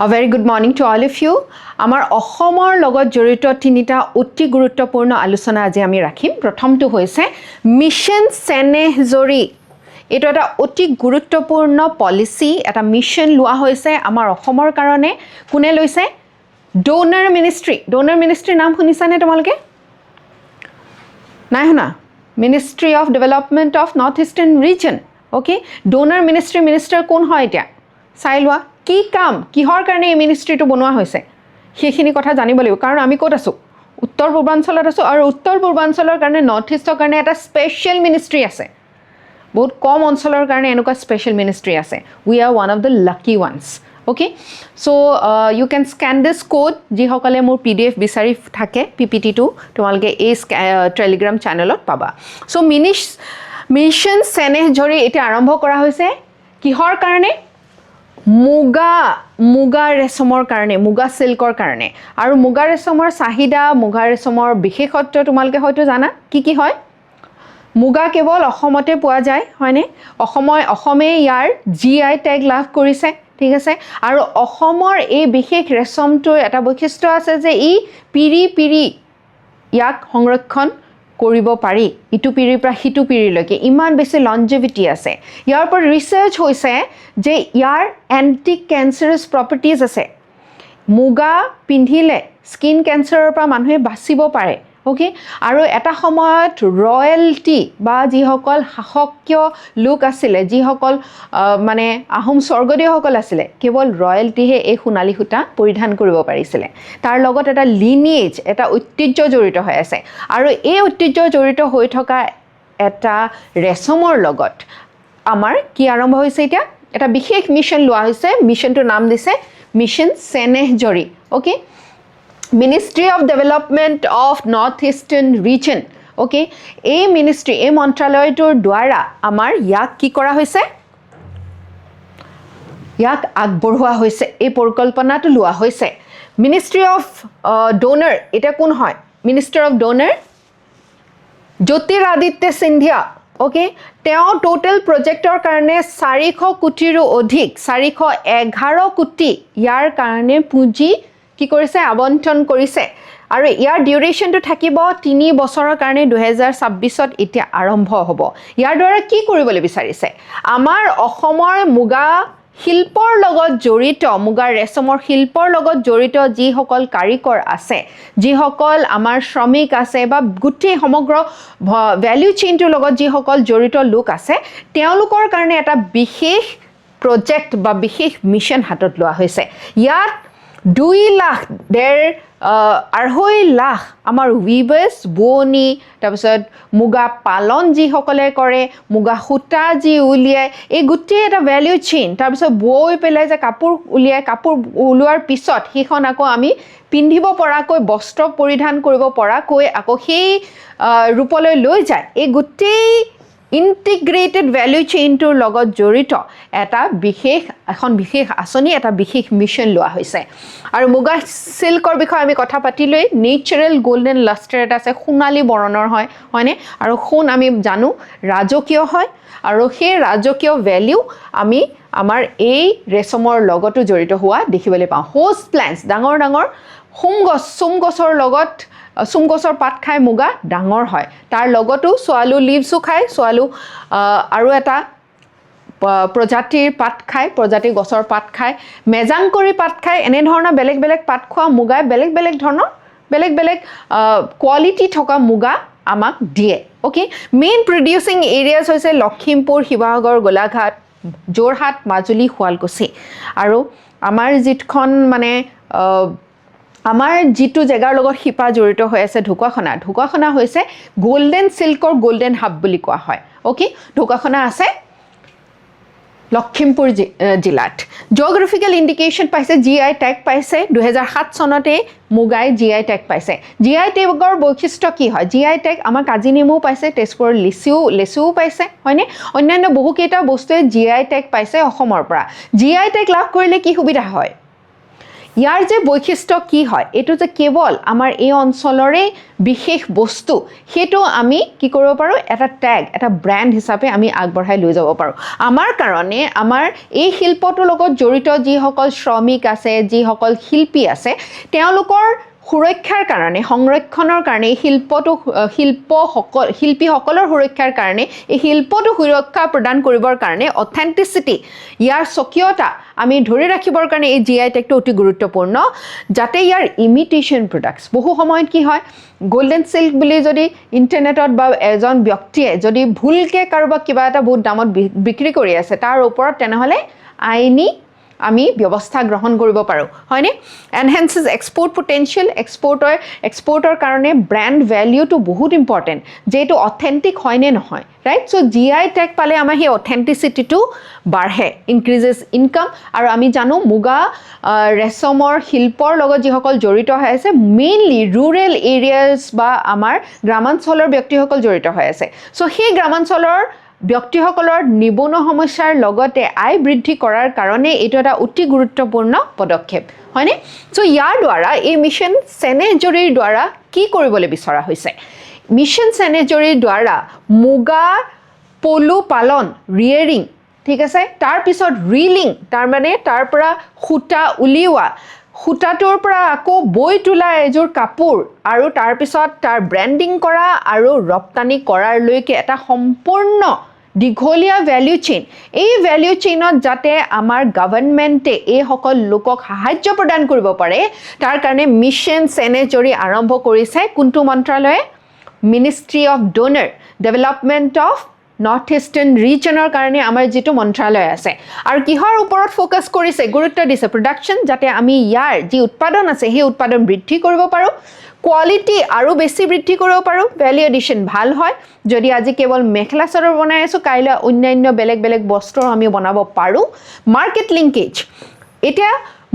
A very good morning to all of you. আমাৰ অসমৰ লগত জড়িত তিনিটা অতি গুৰুত্বপূৰ্ণ আলোচনা আজি আমি ৰাখিম। প্ৰথমটো হৈছে মিশন চেনেহজৰি। এইটো এটা অতি গুৰুত্বপূৰ্ণ পলিচি, এটা মিশন লোৱা হৈছে আমাৰ অসমৰ কাৰণে। কোনে লৈছে? Donor ministry. ডোনাৰ মিনিষ্ট্ৰীৰ নাম শুনিছানে তোমালোকে? নাই শুনা? Ministry of development of north eastern region. Okay, DoNER মিনিষ্ট্ৰীৰ কোন হয় এতিয়া চাই লোৱা। কি কাম, কিহৰ কাৰণে এই মিনিষ্ট্ৰীটো বনোৱা হৈছে সেইখিনি কথা জানিব লাগিব। কাৰণ আমি ক'ত আছোঁ? উত্তৰ পূৰ্বাঞ্চলত আছোঁ, আৰু উত্তৰ পূৰ্বাঞ্চলৰ কাৰণে নৰ্থ ইষ্টৰ কাৰণে এটা স্পেচিয়েল মিনিষ্ট্ৰী আছে। বহুত কম অঞ্চলৰ কাৰণে এনেকুৱা স্পেচিয়েল মিনিষ্ট্ৰী আছে। We are one of the lucky ones. Okay, so' you can scan this code. যিসকলে মোৰ PDF বিচাৰি থাকে PPT-টো তোমালোকে এই টেলিগ্ৰাম চেনেলত পাবা। চ' মিছন চেনেহজৰি এতিয়া আৰম্ভ কৰা হৈছে কিহৰ কাৰণে? মুগা ৰেচমৰ কাৰণে, মুগা চিল্কৰ কাৰণে। আৰু মুগা ৰেচমৰ চাহিদা, মুগা ৰেচমৰ বিশেষত্ব তোমালোকে হয়তো জানা। কি হয়? মুগা কেৱল অসমতে পোৱা যায়, হয়নে? অসমে ইয়াৰ GI টেগ লাভ কৰিছে, ঠিক আছে। আৰু অসমৰ এই বিশেষ ৰেচমটোৰ এটা বৈশিষ্ট্য আছে যে ই পিৰি ইয়াক সংৰক্ষণ কৰিব পাৰি, ইটো পিৰিৰ পৰা সিটো পিৰিলৈকে। ইমান বেছি লনজিভিটি আছে। ইয়াৰ ওপৰত ৰিচাৰ্চ হৈছে যে ইয়াৰ এণ্টি কেঞ্চাৰাছ প্ৰপাৰ্টিজ আছে। মুগা পিন্ধিলে স্কিন কেঞ্চাৰৰ পৰা মানুহে বাচিব পাৰে। অ'কে, আৰু এটা সময়ত ৰয়েলটি বা যিসকল শাসকীয় লোক আছিলে, যিসকল মানে আহোম স্বৰ্গদেউসকল আছিলে, কেৱল ৰয়েলটিহে এই সোণালী সূতা পৰিধান কৰিব পাৰিছিলে। তাৰ লগত এটা লিনিয়েজ, এটা ঐতিহ্য জড়িত হৈ আছে। আৰু এই ঐতিহ্য জড়িত হৈ থকা এটা ৰেচমৰ লগত আমাৰ কি আৰম্ভ হৈছে এতিয়া? এটা বিশেষ মিছন লোৱা হৈছে। মিছনটোৰ নাম দিছে mission Chenehjori. Okay, ministry of development of north eastern region. Okay, এই মিনিষ্ট্ৰী, এই মন্ত্ৰালয়টোৰ দ্বাৰা আমাৰ ইয়াক কি কৰা হৈছে? ইয়াক আগবঢ়োৱা হৈছে, এই পৰিকল্পনাটো লোৱা হৈছে। মিনিষ্ট্ৰী অফ ডোনাৰ, এতিয়া কোন হয় minister of donor? Jyotiraditya Scindia. Okay, তেওঁ টোটেল প্ৰজেক্টৰ কাৰণে 400 কোটিৰো অধিক, 411 কোটি ইয়াৰ কাৰণে পুঁজি কি কৰিছে? আবণ্টন কৰিছে। আৰু ইয়াৰ ডিউৰেশ্যনটো থাকিব 3 বছৰৰ কাৰণে, 2026ত এতিয়া আৰম্ভ হ'ব। ইয়াৰ দ্বাৰা কি কৰিবলৈ বিচাৰিছে? আমাৰ অসমৰ মুগা শিল্পৰ লগত জড়িত, মুগা ৰেচমৰ শিল্পৰ লগত জড়িত যিসকল কাৰিকৰ আছে, যিসকল আমাৰ শ্ৰমিক আছে, বা গোটেই সমগ্ৰ ভেল্যু চেইনটোৰ লগত যিসকল জড়িত লোক আছে, তেওঁলোকৰ কাৰণে এটা বিশেষ প্ৰজেক্ট বা বিশেষ মিছন হাতত লোৱা হৈছে। ইয়াত 2,2.5 লাখ আমাৰ উইভাৰ্ছ, বোৱনী, তাৰপিছত মুগা পালন যিসকলে কৰে, মুগা সূতা যি উলিয়ায়, এই গোটেই এটা ভেল্যু চেইন, তাৰপিছত বৈ পেলাই যে কাপোৰ উলিয়ায়, কাপোৰ ওলোৱাৰ পিছত সেইখন আকৌ আমি পিন্ধিব পৰাকৈ, বস্ত্ৰ পৰিধান কৰিব পৰাকৈ আকৌ সেই ৰূপলৈ লৈ যায়। এই গোটেই ইণ্টিগ্ৰেটেড ভেল্যু চেইনটোৰ লগত জড়িত এখন বিশেষ আঁচনি, এটা বিশেষ মিছন লোৱা হৈছে। আৰু মুগা চিল্কৰ বিষয়ে আমি কথা পাতিলোৱেই। নেচাৰেল গল্ডেন লাষ্টাৰ এটা আছে, সোণালী বৰণৰ হয়, হয়নে? আৰু সোণ আমি জানো ৰাজকীয় হয়, আৰু সেই ৰাজকীয় ভেল্যু আমি আমাৰ এই ৰেচমৰ লগতো জড়িত হোৱা দেখিবলৈ পাওঁ। হোষ্ট প্লেণ্টছ, ডাঙৰ ডাঙৰ চোম গছৰ পাত খাই মুগা ডাঙৰ হয়। তাৰ লগতো ছোৱালু লিভছো খায়, ছোৱালু আৰু এটা প্ৰজাতিৰ পাত খায়, প্ৰজাতিৰ গছৰ পাত খায়, মেজাংকৰি পাত খায়। এনেধৰণৰ বেলেগ বেলেগ পাত খোৱা মুগাই বেলেগ বেলেগ ধৰণৰ, বেলেগ বেলেগ কোৱালিটি থকা মুগা আমাক দিয়ে। অ'কে, মেইন প্ৰডিউচিং এৰিয়াজ হৈছে লখিমপুৰ, শিৱসাগৰ, গোলাঘাট, যোৰহাট, মাজুলী, শুৱালকুছি। আৰু আমাৰ আমাৰ যিটো জেগাৰ লগত শিপা জড়িত হৈ আছে, ঢকুৱাখানা হৈছে গল্ডেন চিল্কৰ গল্ডেন হাব বুলি কোৱা হয়। অ'কে, ঢকুৱাখানা আছে লখিমপুৰ জিলাত। জিঅ'গ্ৰাফিকেল ইণ্ডিকেশ্যন পাইছে, GI টেগ পাইছে। 2007 চনতে মুগাই GI টেগ পাইছে। GI টেগৰ বৈশিষ্ট্য কি হয়? GI টেগ আমাৰ কাজি নেমুও পাইছে, তেজপুৰৰ লেচুও পাইছে, হয়নে? অন্যান্য বহুকেইটা বস্তুৱে GI টেগ পাইছে অসমৰ পৰা। GI টেগ লাভ কৰিলে কি সুবিধা হয়? ইয়াৰ যে বৈশিষ্ট্য কি হয় এইটো যে কেৱল আমাৰ এই অঞ্চলৰে বিশেষ বস্তু সেইটো আমি কি কৰিব পাৰোঁ এটা ট্যাগ এটা ব্ৰ্যান্ড হিচাপে আমি আগবঢ়াই লৈ যাব পাৰোঁ আমাৰ কাৰণে আমাৰ এই শিল্পটোৰ লগত জড়িত যিসকল শ্ৰমিক আছে যিসকল শিল্পী আছে তেওঁলোকৰ সুৰক্ষাৰ কাৰণে সংৰক্ষণৰ কাৰণে শিল্পীসকলৰ সুৰক্ষাৰ কাৰণে এই শিল্পটো সুৰক্ষা প্ৰদান কৰিবৰ কাৰণে অথেন্টিচিটি ইয়াৰ স্বকীয়তা আমি ধৰি ৰাখিবৰ কাৰণে এই জিআই টেগটো অতি গুৰুত্বপূৰ্ণ যাতে ইয়াৰ ইমিটেশ্যন প্ৰডাক্টছ বহু সময়ত কি হয় গোল্ডেন সিল্ক বুলি যদি ইণ্টাৰনেটত বা এজন ব্যক্তিয়ে যদি ভুলকৈ কাৰোবাক কিবা এটা বহুত দামত বিক্ৰী কৰি আছে তাৰ ওপৰত তেনেহ'লে আইনী আমি ব্যৱস্থা গ্ৰহণ কৰিব পাৰোঁ হয়নে এনহেন্সেছ এক্সপোৰ্ট পটেনশিয়েল এক্সপোৰ্টৰ কাৰণে ব্ৰ্যান্ড ভ্যালুটো বহুত ইম্পৰ্টেণ্ট যেটো অথেন্টিক হয় নে নহয় ৰাইট সো জিআই টেগ পালে আমাৰ সেই অথেন্টিচিটিটো বাঢ়ে ইনক্ৰিজেছ ইনকাম আৰু আমি জানো মুগা ৰেচমৰ শিল্পৰ লগত যিসকল জড়িত হৈ আছে মেইনলি ৰুৰেল এৰিয়াজ বা আমাৰ গ্ৰামাঞ্চলৰ ব্যক্তিসকল জড়িত হৈ আছে সো সেই গ্ৰামাঞ্চলৰ ব্যক্তিসকলৰ নিবনুৱা সমস্যাৰ লগতে আয় বৃদ্ধি কৰাৰ কাৰণে এইটো এটা অতি গুৰুত্বপূৰ্ণ পদক্ষেপ হয়নে সো ইয়াৰ দ্বাৰা এই মিছন সেনেজৰীৰ দ্বাৰা কি কৰিবলৈ বিচৰা হৈছে মিছন সেনেজৰীৰ দ্বাৰা মুগা পলু পালন ৰিয়েৰিং ঠিক আছে তাৰ পিছত ৰিলিং তাৰ মানে তাৰ পৰা সূতা উলিওৱা সূতাটোৰ পৰা আকৌ বৈ তোলা এযোৰ কাপোৰ আৰু তাৰ পিছত তাৰ ব্ৰ্যান্ডিং কৰা আৰু ৰপ্তানি কৰাৰ লৈকে এটা সম্পূৰ্ণ দীঘলীয়া ভ্যালু চেইন এই ভ্যালু চেইনত যাতে আমাৰ গভৰ্ণমেণ্টে এই সকল লোকক সাহায্য প্ৰদান কৰিব পাৰে তাৰ কাৰণে মিছন সেনেজৰী আৰম্ভ কৰিছে কোনটো মন্ত্ৰালয়ে ministry of DoNER development of north eastern ৰিজনৰ কাৰণে আমাৰ যেটো মন্ত্ৰালয় আছে আৰু কিহৰ ওপৰত ফোকাস কৰিছে গুৰুত্ব দিছে প্ৰডাকশন যাতে আমি ইয়াৰ যি উৎপাদন আছে সেই উৎপাদন বৃদ্ধি কৰিব পাৰো কোৱালিটি আৰু বেছি বৃদ্ধি কৰিব পাৰো ভ্যালু এডিশন ভাল হয় যদি আজি কেৱল মেখেলা চাদৰ বনাই আছো কাইলৈ অন্যান্য বেলেগ বস্ত্ৰ আমি বনাব পাৰো মাৰ্কেট লিংকেজ এটা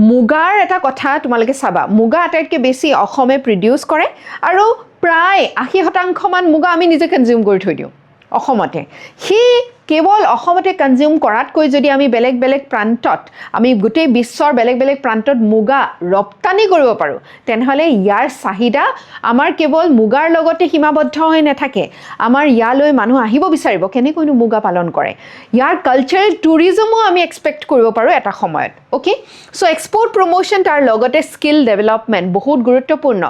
মুগাৰ এটা কথা তোমালোকে চাবা মুগা আটাইতকৈ বেছি অসমে প্ৰডিউস কৰে আৰু প্ৰায় 80% মান মুগা আমি নিজে কনজিউম কৰি থৈ দিওঁ অসমতে সেই কেৱল অসমতে কনজিউম কৰাতকৈ যদি আমি বেলেগ প্ৰান্তত আমি গোটেই বিশ্বৰ বেলেগ প্ৰান্তত মুগা ৰপ্তানি কৰিব পাৰোঁ তেনেহলে ইয়াৰ চাহিদা আমাৰ কেৱল মুগাৰ লগতে সীমাবদ্ধ হৈ নাথাকে আমাৰ ইয়ালৈ মানুহ আহিব বিচাৰিব কেনেকৈনো মুগা পালন কৰে ইয়াৰ কালচাৰেল টুৰিজমো আমি এক্সপেক্ট কৰিব পাৰোঁ এটা সময়ত ওকে সো এক্সপোৰ্ট প্ৰমোশন তাৰ লগতে স্কিল ডেভেলপমেণ্ট বহুত গুৰুত্বপূৰ্ণ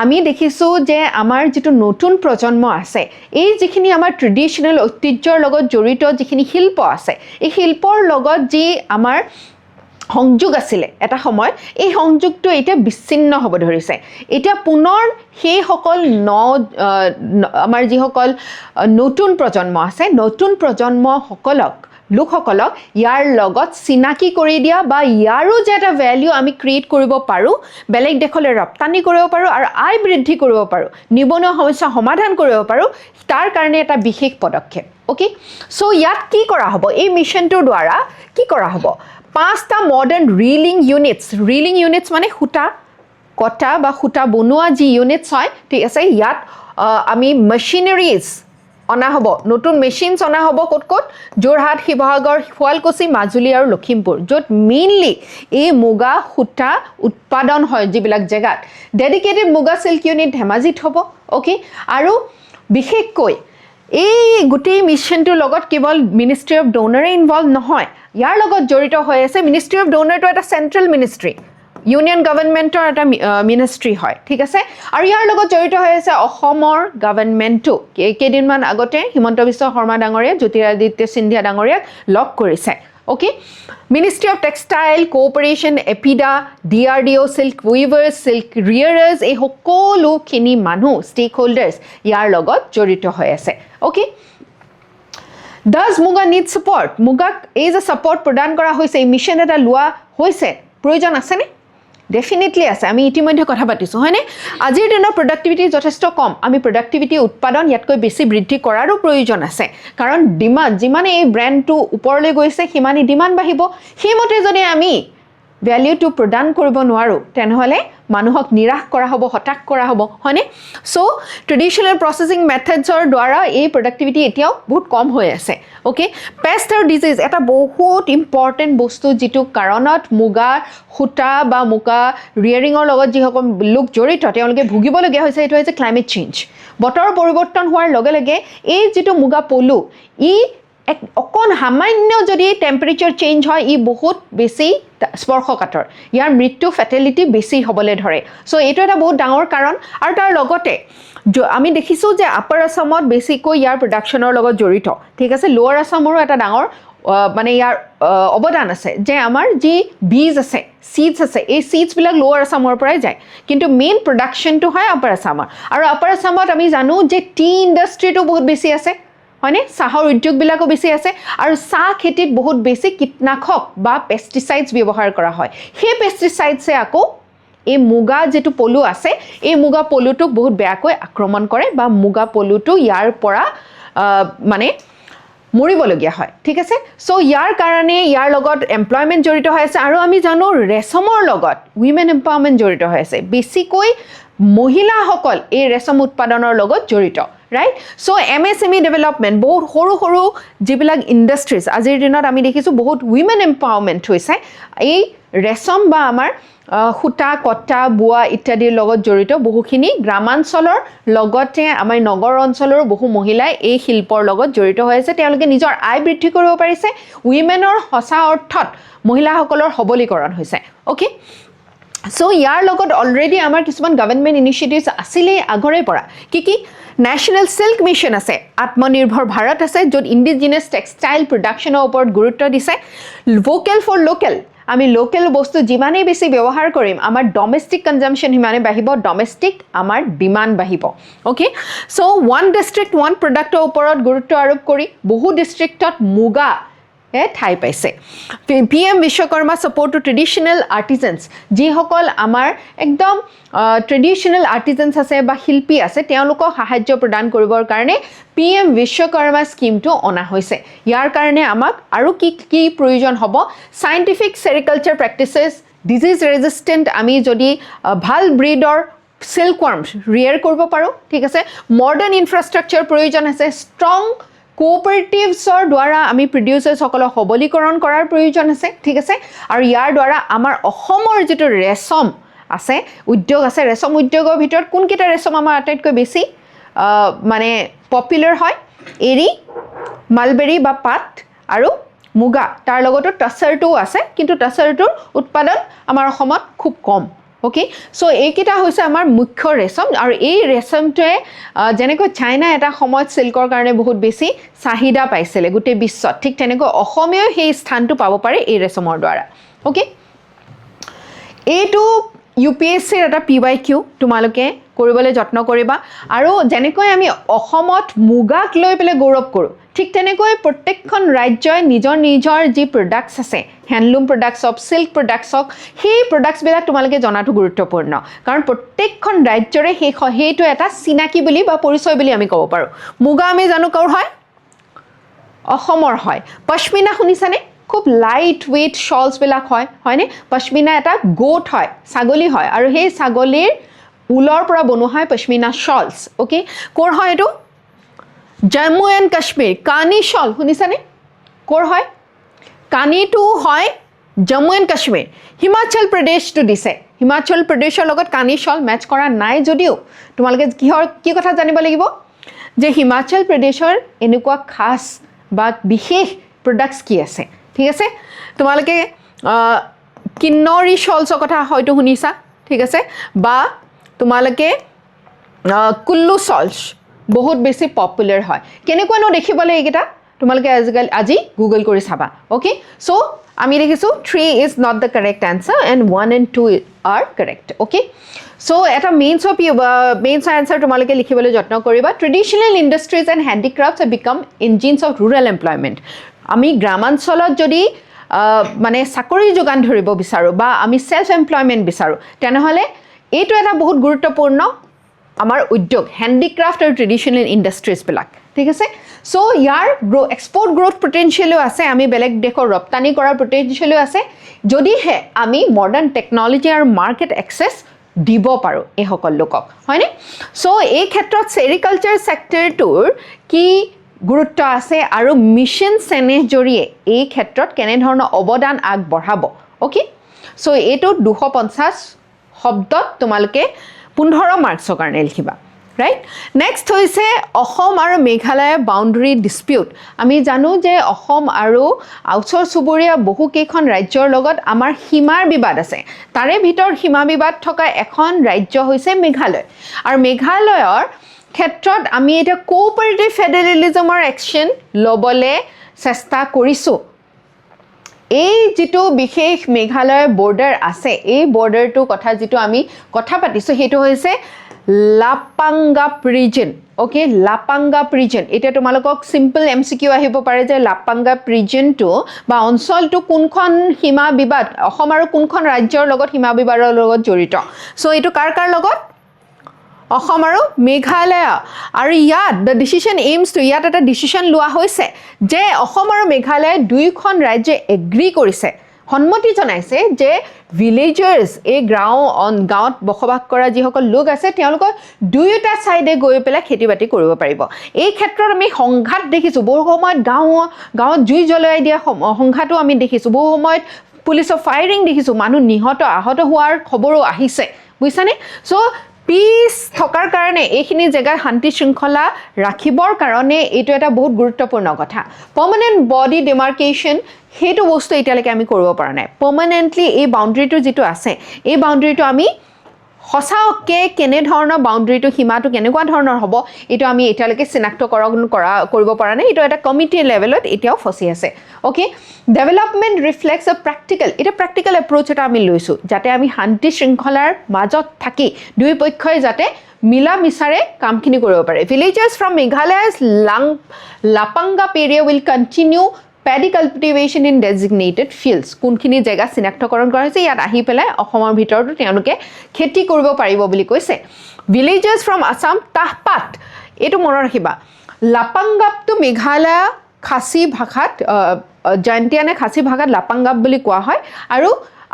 আমি দেখিছো যে আমাৰ যেটো নতুন প্ৰজন্ম আছে এই যিখিনি আমাৰ ট্ৰেডিশনাল ঐতিহ্যৰ লগত জড়িত যিখিনি শিল্প আছে এই শিল্পৰ লগত যি আমাৰ সংযোগ আছিল এটা সময় এই সংযোগটো এটা বিচ্ছিন্ন হ'ব ধৰিছে এটা পুনৰ সেই সকল আমাৰ যিসকল নতুন প্ৰজন্ম আছে নতুন প্ৰজন্ম লোকসকলক ইয়াৰ লগত চিনাকি কৰি দিয়া বা ইয়াৰো যে এটা ভ্যালু আমি ক্ৰিয়েট কৰিব পাৰো বেলেগ দেশলৈ ৰপ্তানি কৰিব পাৰো আৰু আয় বৃদ্ধি কৰিব পাৰো নিবনুৱা সমস্যা সমাধান কৰিব পাৰো তাৰ কাৰণে এটা বিশেষ পদক্ষেপ ওকে সো ইয়াত কি কৰা হ'ব এই মিছনটোৰ দ্বাৰা কি কৰা হ'ব 5টা মডাৰ্ন ৰিলিং ইউনিটছ মানে সূতা কটা বা সূতা বনোৱা যি ইউনিটছ হয় ঠিক আছে ইয়াত আমি মেচিনাৰিজ অনা হ'ব নতুন মেচিনছ অনা হ'ব ক'ত যোৰহাট শিৱসাগৰ শুৱালকুছি মাজুলী আৰু লখিমপুৰ য'ত মেইনলি এই মুগা সূতা উৎপাদন হয় যিবিলাক জেগাত ডেডিকেটেড মুগা সিল্ক ইউনিট ধেমাজিত হ'ব ওকে আৰু বিশেষকৈ এই গোটেই মিছনটোৰ লগত কেৱল মিনিষ্ট্ৰি অফ ডোনাৰে ইনভলভ নহয় ইয়াৰ লগত জড়িত হৈ আছে মিনিষ্ট্ৰি অফ ডোনাৰটো এটা চেন্ট্ৰেল মিনিষ্ট্ৰি ইউনিয়ন গভৰ্ণমেণ্টৰ এটা মিনিষ্ট্ৰি হয় ঠিক আছে আৰু ইয়াৰ লগত জড়িত হৈ আছে অসমৰ গভৰ্ণমেণ্টটো কেইদিনমান আগতে হিমন্ত বিশ্ব শৰ্মা ডাঙৰীয়া জ্যোতিৰাদিত্য সিন্ধিয়া ডাঙৰীয়াক লগ কৰিছে okay ministry of textile cooperation APEDA DRDO silk weavers silk rearers এই সকলোখিনি মানুহ ষ্টেক হোল্ডাৰ্ছ ইয়াৰ লগত জড়িত হৈ আছে okay Does Muga need support? Mugak এই যে সাপোর্ট প্ৰদান কৰা হৈছে এই মিশন এটা লোৱা হৈছে প্ৰয়োজন আছে নে ডেফিনেটলি আছে আমি ইতিমধ্যে কথা পাতিছো হয়নে আজিৰ দিনৰ প্ৰডাক্টিভিটি যথেষ্ট কম আমি প্ৰডাক্টিভিটি উৎপাদন ইয়াতকৈ বেছি বৃদ্ধি কৰাৰো প্ৰয়োজন আছে কাৰণ ডিমান্ড যিমানে এই ব্ৰ্যান্ডটো ওপৰলৈ গৈছে সিমানে ডিমান্ড বাঢ়িব সেইমতে যদি আমি ভ্যালুটো প্ৰদান কৰিব নোৱাৰো তেনেহলে মানুহক নিৰাশ কৰা হ'ব হতাশ কৰা হ'ব হয়নে সো ট্ৰেডিশনাল প্ৰসেসিং মেথডছৰ দ্বাৰা এই প্ৰডাক্টিভিটি এতিয়াও বহুত কম হৈ আছে ওকে পেষ্ট আৰু ডিজিজ এটা বহুত ইম্পৰ্টেন্ট বস্তু যেটো কাৰণত মুগা খুটা বা মুগা ৰিয়াৰিঙৰ লগত যিসকল লোক জড়িত তেওঁলোকে ভুগিবলগীয়া হৈছে এটো হৈছে ক্লাইমেট চেঞ্জ বতৰ পৰিৱৰ্তন হোৱাৰ লগে লগে এই যেটো মুগা পলু ই অকন সামান্য যদি টেম্পারেচার চেঞ্জ হয় ই বহুত বেছি স্পৰ্শকাতৰ ইয়াৰ মৃত্যু ফেটেলিটি বেছি হ'বলৈ ধৰে সো এটো এটা বহুত ডাঙৰ কাৰণ আৰু তাৰ লগতে আমি দেখিছো যে আপাৰ আসামত বেছিকৈ ইয়াৰ প্ৰডাকশনৰ লগত জড়িত ঠিক আছে লোৱাৰ আসামৰো এটা ডাঙৰ মানে ইয়াৰ অবদান আছে যে আমাৰ যি বীজ আছে সিডস আছে এই সিডস বিলাক লোৱাৰ আসামৰ পৰাই যায় কিন্তু মেইন প্ৰডাকশনটো হয় আপাৰ আসামৰ আৰু আপাৰ আসামত আমি জানো যে টি ইন্ডাষ্ট্ৰিটো বহুত বেছি আছে হয়নে চাহৰ উদ্যোগবিলাকো বেছি আছে আৰু চাহ খেতিত বহুত বেছি কীটনাশক বা পেস্টিসাইডস ব্যৱহাৰ কৰা হয় সেই পেস্টিসাইডসে আকৌ এই মুগা যেটো পলু আছে এই মুগা পলুটোক বহুত বেয়াকৈ আক্ৰমণ কৰে বা মুগা পলুটো ইয়াৰ পৰা মানে মৰিবলগীয়া হয় ঠিক আছে সো ইয়াৰ কাৰণে ইয়াৰ লগত এমপ্লয়মেন্ট জড়িত হৈ আছে আৰু আমি জানো ৰেশমৰ লগত উইমেন এম্পাৱাৰমেন্ট জড়িত হৈ আছে বেছিকৈ মহিলাসকল এই ৰেশম উৎপাদনৰ লগত জড়িত right so MSME development বহুত সৰু সৰু যিবিলাক ইন্ডাষ্ট্ৰিজ আজিৰ দিনত আমি দেখিছো বহুত উইমেন এম্পাৱাৰমেন্ট হৈছে এই ৰেশম বা আমাৰ খুটা কটা বুৱা ইত্যাদিৰ লগত জড়িত বহুখিনি গ্ৰামাঞ্চলৰ লগতে আমাৰ নগৰ অঞ্চলৰ বহু মহিলাই এই শিল্পৰ লগত জড়িত হৈ আছে তেওঁলোকে নিজৰ আয় বৃদ্ধি কৰিব পাৰিছে উইমেনৰ সঁচা অৰ্থত মহিলাসকলৰ সবলীকৰণ হৈছে ওকে সো ইয়াৰ লগত অলৰেডি আমাৰ কিছুমান গভৰ্ণমেণ্ট ইনিচিয়েটিভছ আছিলে আগৰে পৰা কি ন্যাশনাল সিল্ক মিশন আছে আত্মনিৰ্ভৰ ভাৰত আছে য'ত ইন্ডিজিনাস টেক্সটাইল প্ৰডাকশনৰ ওপৰত গুৰুত্ব দিছে ভোকেল ফৰ লোকেল আমি লোকেল বস্তু যিমানেই বেছি ব্যৱহাৰ কৰিম আমাৰ ডমেষ্টিক কনজাম্পশন হিমানে বাঢ়িব ডমেষ্টিক আমাৰ ডিমান্ড বাঢ়িব okay so one district one প্ৰডাক্টৰ ওপৰত গুৰুত্ব আৰোপ কৰি বহু ডিস্ট্ৰিক্টত মুগা ঠাই পাইছে PM বিশ্বকৰ্মা সাপোৰ্ট টু ট্ৰেডিশনাল আৰ্টিজানস যিসকল আমাৰ একদম ট্ৰেডিশনাল আৰ্টিজানস আছে বা শিল্পী আছে তেওঁলোকক সাহায্য প্ৰদান কৰিবৰ কাৰণে PM বিশ্বকৰ্মা স্কিমটো অনা হৈছে ইয়াৰ কাৰণে আমাক আৰু কি প্ৰয়োজন হ'ব সাইন্টিফিক সেৰিকালচাৰ প্ৰেক্টিসেস ডিজিজ ৰেজিস্ট্যান্ট আমি যদি ভাল ব্ৰিডৰ সিল্কওয়াৰ্মস ৰিয়াৰ কৰিব পাৰো ঠিক আছে মডাৰ্ন ইনফ্ৰাষ্ট্ৰাকচাৰ প্ৰয়োজন আছে ষ্ট্ৰং কোঅপাৰেটিভছৰ দ্বাৰা আমি প্ৰডিউচাৰসকলক সবলীকৰণ কৰাৰ প্ৰয়োজন আছে ঠিক আছে আৰু ইয়াৰ দ্বাৰা আমাৰ অসমৰ যেটো ৰেশম আছে উদ্যোগ আছে ৰেশম উদ্যোগৰ ভিতৰত কোনকেইটা ৰেশম আমাৰ আটাইতকৈ বেছি মানে পপুলাৰ হয় এৰি মালবেৰী বা পাট আৰু মুগা তাৰ লগতো টাছাৰটো আছে কিন্তু টাছাৰটোৰ উৎপাদন আমাৰ অসমত খুব কম ওকে সো এইকেইটা হৈছে আমাৰ মুখ্য ৰেশম আৰু এই ৰেশমটোৱে যেনেকৈ চাইনা এটা সময়ত সিল্কৰ কাৰণে বহুত বেছি চাহিদা পাইছিলে গোটেই বিশ্বত ঠিক তেনেকৈ অসমেও সেই স্থানটো পাব পাৰে এই ৰেশমৰ দ্বাৰা ওকে এইটো UPSC এটা PYQ তোমালোকে কৰিবলৈ যত্ন কৰিবা আৰু যেনেকৈ আমি অসমত মুগাক লৈ পেলে গৌৰৱ কৰোঁ ঠিক তেনেকৈ প্ৰত্যেকখন ৰাজ্যই নিজৰ যি প্ৰডাক্টছ আছে handloom products of silk products সেই প্ৰডাক্টছবিলাক তোমালোকে জনাটো গুৰুত্বপূৰ্ণ কাৰণ প্ৰত্যেকখন ৰাজ্যৰে সেইটো এটা চিনাকি বুলি বা পৰিচয় বুলি আমি ক'ব পাৰোঁ মুগা আমি জানো কৰ হয় অসমৰ হয় পশমিনা শুনিছানে খুব লাইট ওয়েট শলস বিলাক হয়নে পশমিনা এটা গোট হয় ছাগলী হয় আৰু সেই ছাগলীৰ উলৰ পৰা বনোৱা হয় পশমিনা শলস ওকে কৰ হয় এটো জম্মু এণ্ড কাশ্মীৰ কানি শল শুনিছানে কৰ হয় কানিটো হয় জম্মু এণ্ড কাশ্মীৰ হিমাচল প্ৰদেশটো দিছে হিমাচল প্ৰদেশৰ লগত কানি শল মেচ কৰা নাই যদিও তোমালোকে কি কথা জানিব লাগিব যে হিমাচল প্ৰদেশৰ এনেকুৱা খাস বা বিশেষ প্ৰডাক্টছ কি আছে ঠিক আছে তোমালোকে কিন্নৰী শলছৰ কথা হয়তো শুনিছা ঠিক আছে বা তোমালোকে কুল্লু শলছ বহুত বেছি পপুলাৰ হয় কেনেকুৱানো দেখিবলৈ এইকেইটা তোমালোকে আজি গুগল কৰি চাবা ওকে সো আমি দেখিছো 3 is not the correct answer and 1 and 2 are correct okay so এটা মেইনছ আনসাৰ তোমালোকে লিখিবলৈ যত্ন কৰিবা ট্ৰেডিশনাল ইন্ডাষ্ট্ৰিজ and হ্যান্ডিক্ৰাফটছ have become engines of rural employment আমি গ্ৰামাঞ্চলত যদি মানে চাকৰি যোগান ধৰিব বিচাৰো বা আমি সেলফ এমপ্লয়মেন্ট বিচাৰো তেনেহলে এইটো এটা বহুত গুৰুত্বপূৰ্ণ আমাৰ উদ্যোগ হেণ্ডিক্ৰাফ্ট আৰু ট্ৰেডিশ্যনেল ইণ্ডাষ্ট্ৰিজবিলাক ঠিক আছে সো ইয়াৰ এক্সপোৰ্ট গ্ৰোথ পটেনশিয়ালো আছে আমি বেলেগ দেশৰ ৰপ্তানি কৰাৰ পটেনশিয়ালো আছে যদিহে আমি মডাৰ্ণ টেকনলজি আৰু মাৰ্কেট এক্সেছ দিব পাৰোঁ এই সকল লোকক হয়নে সো এই ক্ষেত্ৰত সেৰিকালচাৰ সেক্টৰটোৰ কি গুৰুত্ব আছে আৰু মিছন সেনেহ জৰিয়ে এই ক্ষেত্ৰত কেনে ধৰণৰ অৱদান আগবঢ়াব ওকে সো এইটো 250 শব্দত তোমালোকে 15 মাৰ্কছৰ কাৰণে লিখিবা ৰাইট নেক্সট হৈছে অসম আৰু মেঘালয় বাউণ্ডাৰী ডিস্পিউট আমি জানো যে অসম আৰু আউটছৰ চুবুৰীয়া বহু কেইখন ৰাজ্যৰ লগত আমাৰ সীমাৰ বিবাদ আছে তাৰে ভিতৰত সীমা বিবাদ থকা এখন ৰাজ্য হৈছে মেঘালয় আৰু মেঘালয়ৰ ক্ষেত্ৰত আমি এটা কোঅপাৰেটিভ ফেডাৰেলিজমৰ একশ্যন ল'বলৈ চেষ্টা কৰিছোঁ এই যেটো বিশেষ মেঘালয় বৰ্ডাৰ আছে এই বৰ্ডাৰটো কথা যেটো আমি কথা পাতিছো হেতু হৈছে লাপাঙ্গাপ ৰিজন ওকে লাপাঙ্গাপ ৰিজন এটা তোমালোকক সিম্পল এমসিকিউ আহিব পাৰে যে লাপাঙ্গাপ ৰিজনটো বা অঞ্চলটো কোনখন সীমা বিবাদ অসম আৰু কোনখন ৰাজ্যৰ লগত সীমা বিবাদৰ লগত জড়িত সো এটো কাৰ লগত অসম আৰু মেঘালয় আৰু ইয়াত দ্য ডিসিশন এইমছ টু ইয়াত এটা ডিসিশন লোৱা হৈছে যে অসম আৰু মেঘালয় দুইখন ৰাজ্যে এগ্ৰি কৰিছে সন্মতি জনাইছে যে ভিলেজাৰ্স এই গাঁৱত বসবাস কৰা যিসকল লোক আছে তেওঁলোকৰ দুয়োটা সাইডে গৈ পেলাই খেতিবাতি কৰিব পাৰিব এই ক্ষেত্ৰত আমি সংঘাত দেখিছো বহু সময়ত গাঁৱত জুই জ্বলাই দিয়া সংঘাতো আমি দেখিছো বহু সময়ত পুলিচৰ ফায়াৰিং দেখিছো মানুহ নিহত আহত হোৱাৰ খবৰো আহিছে বুজিছানে সো পিস থকাৰ কাৰণে এইখিনি জেগা শান্তি শৃংখলা ৰাখিবৰ কাৰণে এইটো এটা বহুত গুৰুত্বপূৰ্ণ কথা পাৰ্মানেন্ট বডি ডিমাৰ্কেশন হেতু বস্তু এতিয়ালৈকে আমি কৰিব পৰা নাই পাৰ্মানেন্টলি এই বাউণ্ডাৰীটো যেটো আছে এই বাউণ্ডাৰীটো আমি হসাকে কেনে ধৰণৰ বাউণ্ডাৰীটো সীমাটো কেনেকুৱা ধৰণৰ হ'ব এটো আমি এতিয়ালৈকে চিনাক্তকৰণ কৰিব পৰা নাই এটো এটা কমিটি লেভেলত এতিয়াও ফসি আছে ওকে ডেভেলপমেন্ট ৰিফ্লেক্টস আ প্ৰ্যাকটিক্যাল এটা প্ৰ্যাকটিক্যাল এপ্ৰোচ এটা আমি লৈছো যাতে আমি শান্তি শৃংখলাৰ মাজত থাকি দুই পক্ষই যাতে মিলা মিছাৰে কামখিনি কৰিব পাৰে ভিলেজাৰ্স from মেঘালয়'s লাপাঙ্গাপ area will continue paddy cultivation in designated fields কোনখিনি জায়গা চিনাক্তকৰণ কৰা হৈছে ইয়াত আহি পেলাই অসমৰ ভিতৰটো তেওঁলোকে খেতি কৰিব পাৰিব বুলি কৈছে ভিলেজাৰ্স ফ্ৰম আসাম তাহপাত এটো মনত ৰাখিবা লাপাঙ্গাপটো মেঘালয় খাসী ভাষাত জয়ন্তিয়ানে খাসী ভাষাত লাপাঙ্গাপ বুলি কোৱা হয় আৰু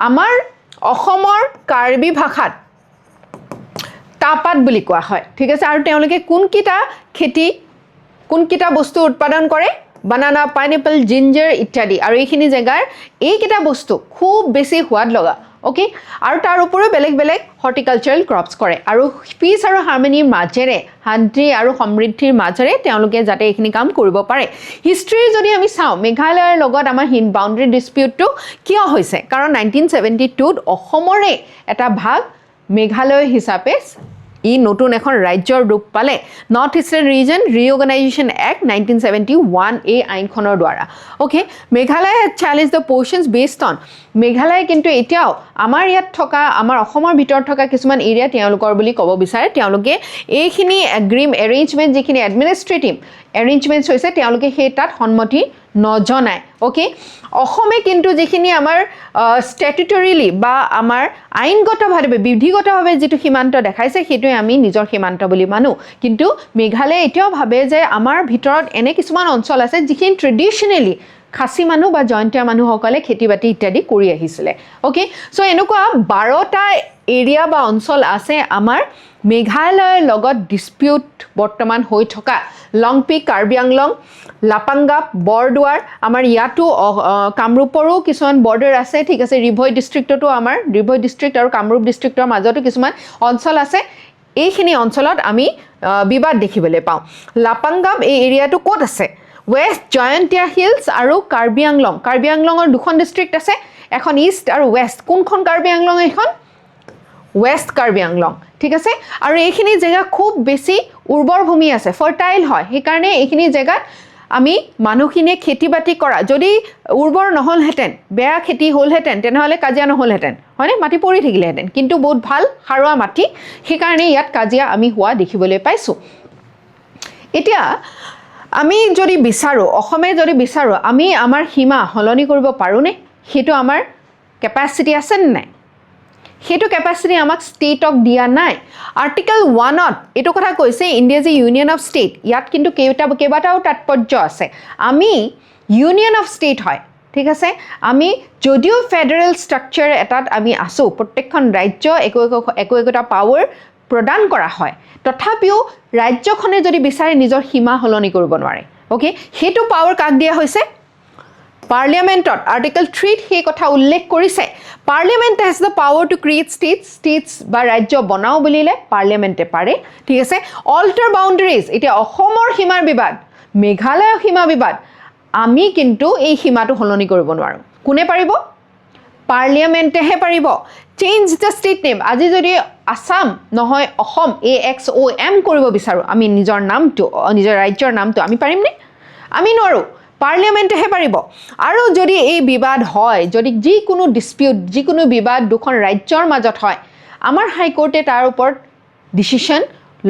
আমাৰ অসমৰ কাৰ্বি ভাষাত তাপাত বুলি কোৱা হয় ঠিক আছে আৰু তেওঁলোকে কোনকিটা বস্তু উৎপাদন কৰে banana pineapple ginger ইত্যাদি আৰু এইখিনি জায়গাৰ এইকিটা বস্তু খুব বেছি হোৱাদ লগা ওকে আৰু তাৰ ওপৰত বেলেগ হৰ্টিকালচাৰাল ক্ৰপছ কৰে আৰু পিস আৰু হাৰমনিৰ মাজেৰে শান্তি আৰু সমৃদ্ধিৰ মাজেৰে তেওঁলোকে যাতে এইখিনি কাম কৰিব পাৰে হিষ্ট্ৰী যদি আমি চাও মেঘালয়ৰ লগত আমাৰ বাউণ্ডাৰী ডিস্পিউটটো কিয় হৈছে কাৰণ 1972 ত অসমৰে এটা ভাগ মেঘালয় হিচাপে ই নতুন এখন ৰাজ্যৰ ৰূপ পালে north eastern region reorganisation act 1971 এই আইনখনৰ দ্বাৰা okay Meghalaya challenge the portions based on Meghalaya কিন্তু এতিয়াও আমাৰ ইয়াত থকা আমাৰ অসমৰ ভিতৰত থকা কিছুমান এৰিয়া তেওঁলোকৰ বুলি ক'ব বিচাৰে তেওঁলোকে এইখিনি এৰেঞ্জমেন্ট যিখিনি এডমিনিষ্ট্ৰেটিভ এৰেঞ্জমেন্টছ হৈছে তেওঁলোকে সেই তাত সন্মতি নজনায় ওকে অসমে কিন্তু যিখিনি আমাৰ স্ট্যাটুটৰিলি বা আমাৰ আইনগতভাৱে বিধিগতভাৱে যেটো সীমান্ত দেখাইছে হেতু আমি নিজৰ সীমান্ত বুলি মানো কিন্তু মেঘালয় এতিয়াও ভাবে যে আমাৰ ভিতৰত এনে কিছুমান অঞ্চল আছে যিখিনি ট্ৰেডিশনালি খাসী মানুহ বা জয়ন্তীয়া মানুহসকলে খেতিবাতি ইত্যাদি কৰি আহিছিলে ওকে সো এনেকুৱা 12টা এৰিয়া বা অঞ্চল আছে আমাৰ মেঘালয়ৰ লগত ডিস্পিউট বৰ্তমান হৈ থকা লংপি কাৰ্বি আংলং লাপাঙ্গাপ বৰদুৱাৰ আমাৰ ইয়াতো কামৰূপৰো কিছুমান বৰ্ডাৰ আছে ঠিক আছে ৰিভয় ডিস্ট্ৰিক্টতো আমাৰ ৰিভয় ডিস্ট্ৰিক্ট আৰু কামৰূপ ডিস্ট্ৰিক্টৰ মাজতো কিছুমান অঞ্চল আছে এইখিনি অঞ্চলত আমি বিবাদ দেখিবলৈ পাওঁ লাপাঙ্গাপ এই এৰিয়াটো ক'ত আছে ওয়েস্ট জয়ন্তিয়া হিলছ আৰু কাৰ্বি আংলঙৰ দুখন ডিস্ট্ৰিক্ট আছে এখন ইষ্ট আৰু ওয়েস্ট কোনখন কাৰ্বি আংলং এখন ওয়েস্ট কাৰ্বি আংলং ঠিক আছে আৰু এইখিনি জায়গা খুব বেছি উৰ্বৰ ভূমি আছে ফাৰ্টাইল হয় সেই কাৰণে এইখিনি জায়গাত আমি মানুহখিনিয়ে খেতিবাতি কৰা যদি উৰ্বৰ নহলহেতেন বেয়া খেতি হলহেতেন তেনেহলে কাজিয়া নহলহেতেন হয়নে মাটি পৰি থাকিলেহেতেন কিন্তু বহুত ভাল সাৰুৱা মাটি সেই কাৰণে ইয়াত কাজিয়া আমি হোৱা দেখিবলৈ পাইছো এতিয়া আমি যদি বিচাৰো অসমে যদি বিচাৰো আমি আমাৰ সীমা হলনি কৰিব পাৰোনে হেতু আমাৰ ক্যাপাসিটি আছে নাই সেইটো কেপাচিটি আমাক ষ্টেটক দিয়া নাই আৰ্টিকল 1ত এইটো কথা কৈছে ইণ্ডিয়া যে ইউনিয়ন অফ ষ্টেট ইয়াত কিন্তু কেইবাটাও তাৎপৰ্য আছে আমি ইউনিয়ন অফ ষ্টেট হয় ঠিক আছে আমি যদিও ফেডাৰেল ষ্ট্ৰাকচাৰ এটাত আমি আছো প্ৰত্যেকখন ৰাজ্য একোটা পাৱাৰ প্ৰদান কৰা হয় তথাপিও ৰাজ্যখনে যদি বিচাৰে নিজৰ সীমা হলনি কৰিব নোৱাৰে ওকে সেইটো পাৱাৰ কাক দিয়া হৈছে পাৰ্লিয়ামেণ্টত আৰ্টিকল 3ত সেই কথা উল্লেখ কৰিছে parliament has the power two create states বা ৰাজ্য বনাও বুলিলে পাৰ্লিয়ামেণ্টে পাৰে ঠিক আছে অল্টাৰ বাউণ্ডাৰীজ এতিয়া অসমৰ সীমাৰ বিবাদ মেঘালয়ৰ সীমা বিবাদ আমি কিন্তু এই সীমাটো হলনি কৰিব নোৱাৰো কোনে পাৰিব পাৰ্লিয়ামেণ্টেহে পাৰিব চেঞ্জ দ্য ষ্টেট নেম আজি যদি আসাম নহয় অসম AXOM কৰিব বিচাৰো আমি নিজৰ নামটো নিজৰ ৰাজ্যৰ নামটো আমি পাৰিমনে আমি নোৱাৰো পাৰ্লিয়ামেণ্টেহে পাৰিব আৰু যদি এই বিবাদ হয় যদি যিকোনো ডিসপিউট যিকোনো বিবাদ দুখন ৰাজ্যৰ মাজত হয় আমাৰ হাইকোৰ্টে তাৰ ওপৰত ডিসিশন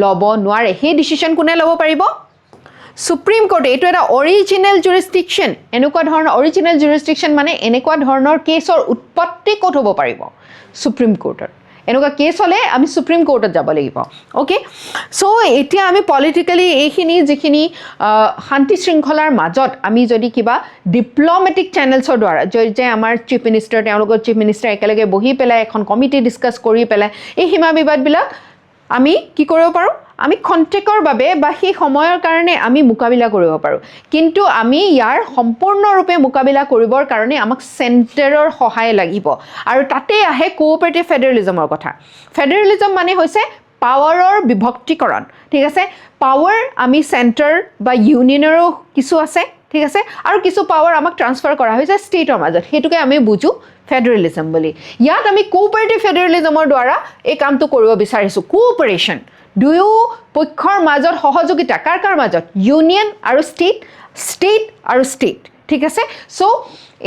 ল'ব নোৱাৰে সেই ডিসিশন কোনে ল'ব পাৰিব সুপ্ৰিম কোৰ্টে এইটো এটা অৰিজিনেল জুৰিসডিকশন এনেকুৱা ধৰণৰ অৰিজিনেল জুৰিসডিকশন মানে এনেকুৱা ধৰণৰ কেছৰ উৎপত্তি ক'ত হ'ব পাৰিব সুপ্ৰিম কোৰ্টত এনেকুৱা কেছ হলে আমি সুপ্ৰিম কোৰ্টত যাব লাগিব ওকে সো এতিয়া আমি পলিটিক্যালি এইখিনি যিখিনি শান্তি শৃংখলাৰ মাজত আমি যদি কিবা ডিপ্লোমেটিক চেনেলছৰ দ্বাৰা যে আমাৰ চিফ মিনিষ্টাৰ তেওঁলোকৰ চিফ মিনিষ্টাৰ একেলগে বহি পেলাই এখন কমিটি ডিসকাস কৰি পেলাই এই সীমা বিবাদবিলাক আমি কি কৰিব পাৰো আমি কন্টেক্টৰ বাবে বা সেই সময়ৰ কাৰণে আমি মুকাবিলা কৰিব পাৰো কিন্তু আমি ইয়াৰ সম্পূৰ্ণৰূপে মুকাবিলা কৰিবৰ কাৰণে আমাক সেন্টাৰৰ সহায় লাগিব আৰু তাতে আহে কোঅপাৰেটিভ ফেডাৰেলিজমৰ কথা ফেডাৰেলিজম মানে হৈছে পাৱাৰৰ বিভক্তিকৰণ ঠিক আছে পাৱাৰ আমি সেন্টাৰ বা ইউনিয়নৰো কিছু আছে ঠিক আছে আৰু কিছু পাৱাৰ আমাক ট্ৰান্সফাৰ কৰা হৈছে ষ্টেটৰ মাজত হেতুকে আমি বুজো ফেডাৰেলিজম বুলি ইয়াত আমি কোঅপাৰেটিভ ফেডাৰেলিজমৰ দ্বাৰা এই কামটো কৰিব বিচাৰিছো কোঅপাৰেচন দুয়ো পক্ষৰ মাজত সহযোগিতা কাৰ মাজত ইউনিয়ন আৰু ষ্টেট আৰু ষ্টেট ঠিক আছে সো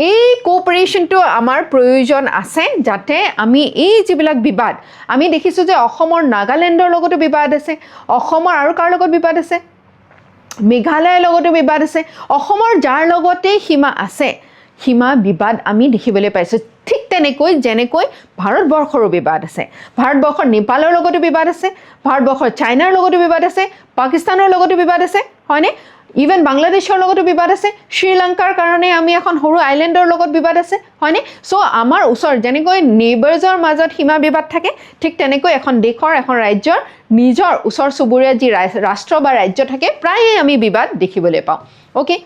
এই কোঅপাৰেচনটো আমাৰ প্ৰয়োজন আছে যাতে আমি এই যিবিলাক বিবাদ আমি দেখিছো যে অসমৰ নাগালেণ্ডৰ লগতো বিবাদ আছে অসমৰ আৰু কাৰ লগত বিবাদ আছে মেঘালয়ৰ লগতো বিবাদ আছে অসমৰ যাৰ লগতে সীমা আছে সীমা বিবাদ আমি দেখিবলৈ পাইছো ঠিক তেনেকৈ যেনেকৈ ভাৰতবৰ্ষৰ বিবাদ আছে ভাৰতবৰ্ষৰ নেপালৰ লগতো বিবাদ আছে ভাৰতবৰ্ষৰ চাইনাৰ লগতো বিবাদ আছে পাকিস্তানৰ লগতো বিবাদ আছে হয়নে ইভেন বাংলাদেশৰ লগতো বিবাদ আছে শ্ৰীলংকাৰ কাৰণে আমি এখন সৰু আইল্যান্ডৰ লগত বিবাদ আছে হয়নে সো আমাৰ ওচৰ যেনেকৈ নেইবাৰ্ছৰ মাজত সীমা বিবাদ থাকে ঠিক তেনেকৈ এখন দেশৰ এখন ৰাজ্যৰ নিজৰ ওচৰ চুবুৰীয়া যি ৰাষ্ট্ৰ বা ৰাজ্য থাকে প্ৰায় আমি বিবাদ দেখিবলৈ পাওঁ ওকে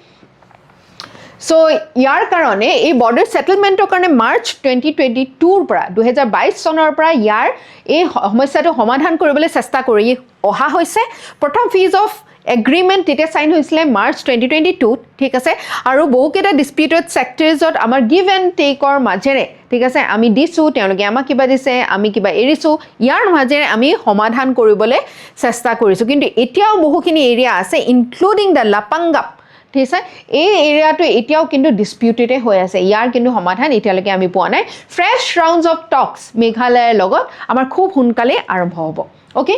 সো ইয়াৰ কাৰণে এই বৰ্ডাৰ সেটেলমেন্টৰ কাৰণে মাৰ্চ 2022 ৰ পৰা 2022 চনৰ পৰা ইয়াৰ এই সমস্যাটো সমাধান কৰিবলৈ চেষ্টা কৰি অহা হৈছে প্ৰথম ফেজ অফ এগ্ৰিমেন্ট তেতিয়া সাইন হৈছিলে মাৰ্চ 2022 ঠিক আছে আৰু বহুকেইটা ডিসপিউটেড সেক্টৰছত আমাৰ গিভ এণ্ড টেকৰ মাজেৰে ঠিক আছে আমি দিছো তেওঁলোকে আমাক কিবা দিছে আমি কিবা এৰিছো ইয়াৰ মাজেৰে আমি সমাধান কৰিবলৈ চেষ্টা কৰিছো কিন্তু এতিয়াও বহুখিনি এৰিয়া আছে ইনক্লুডিং দ্য লাপাংগাপ ঠিক আছে এই এৰিয়াটো এতিয়াও কিন্তু ডিসপিউটেড হৈ আছে ইয়াৰ কিন্তু সমাধান এতিয়ালৈকে আমি পোৱা নাই ফ্ৰেশ ৰাউন্ডস অফ টক্স মেঘালয়ৰ লগত আমাৰ খুব সোনকালে আৰম্ভ হ'ব ওকে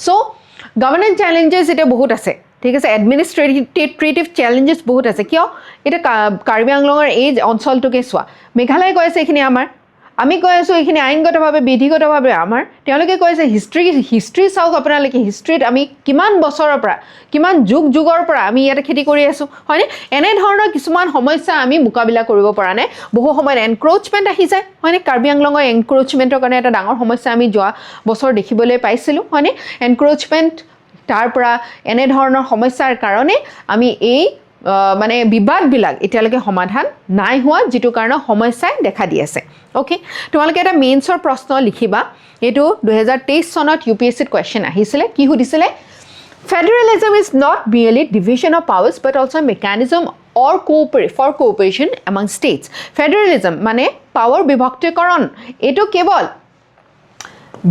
সো গভৰ্নেন্স চ্যালেঞ্জেস এটা বহুত আছে ঠিক আছে এডমিনিষ্ট্ৰেটিভ চ্যালেঞ্জেস বহুত আছে কিয় এটা কাৰ্বি আংলঙৰ এই অঞ্চলটোকে চোৱা মেঘালয় কৈ আছে এখিনি আমাৰ আমি কৈ আছো এখিনি আইনগতভাৱে বিধিগতভাৱে আমাৰ তেওঁলোকে কৈ আছে হিষ্ট্ৰী চাওক আপোনালোকে হিষ্ট্ৰীত আমি কিমান বছৰৰ পৰা কিমান যুগৰ পৰা আমি ইয়াতে খেতি কৰি আছো হয়নে এনে ধৰণৰ কিছুমান সমস্যা আমি মুকাবিলা কৰিব পৰা নাই বহু সময়ত এনক্ৰোচমেন্ট আহি যায় হয়নে কাৰ্বি আংলঙৰ এনক্ৰোচমেন্টৰ কাৰণে এটা ডাঙৰ সমস্যা আমি যোৱা বছৰ দেখিবলৈ পাইছিলো হয়নে এনক্ৰোচমেন্ট তাৰ পৰা এনে ধৰণৰ সমস্যাৰ কাৰণে আমি এই মানে বিবাদবিলাক এতিয়ালৈকে সমাধান নাই হোৱা যেটো কাৰণে সমস্যাই দেখা দি আছে ওকে তোমালোকে এটা মেইনছৰ প্ৰশ্ন লিখিবা এটো 2023 চনত UPSC কোৱেশ্চন আহিছিলে কি সুধিছিলে Federalism is not merely division of powers but also a mechanism or cooperation among states Federalism মানে পাৱাৰ বিভক্তিকৰণ এটো কেৱল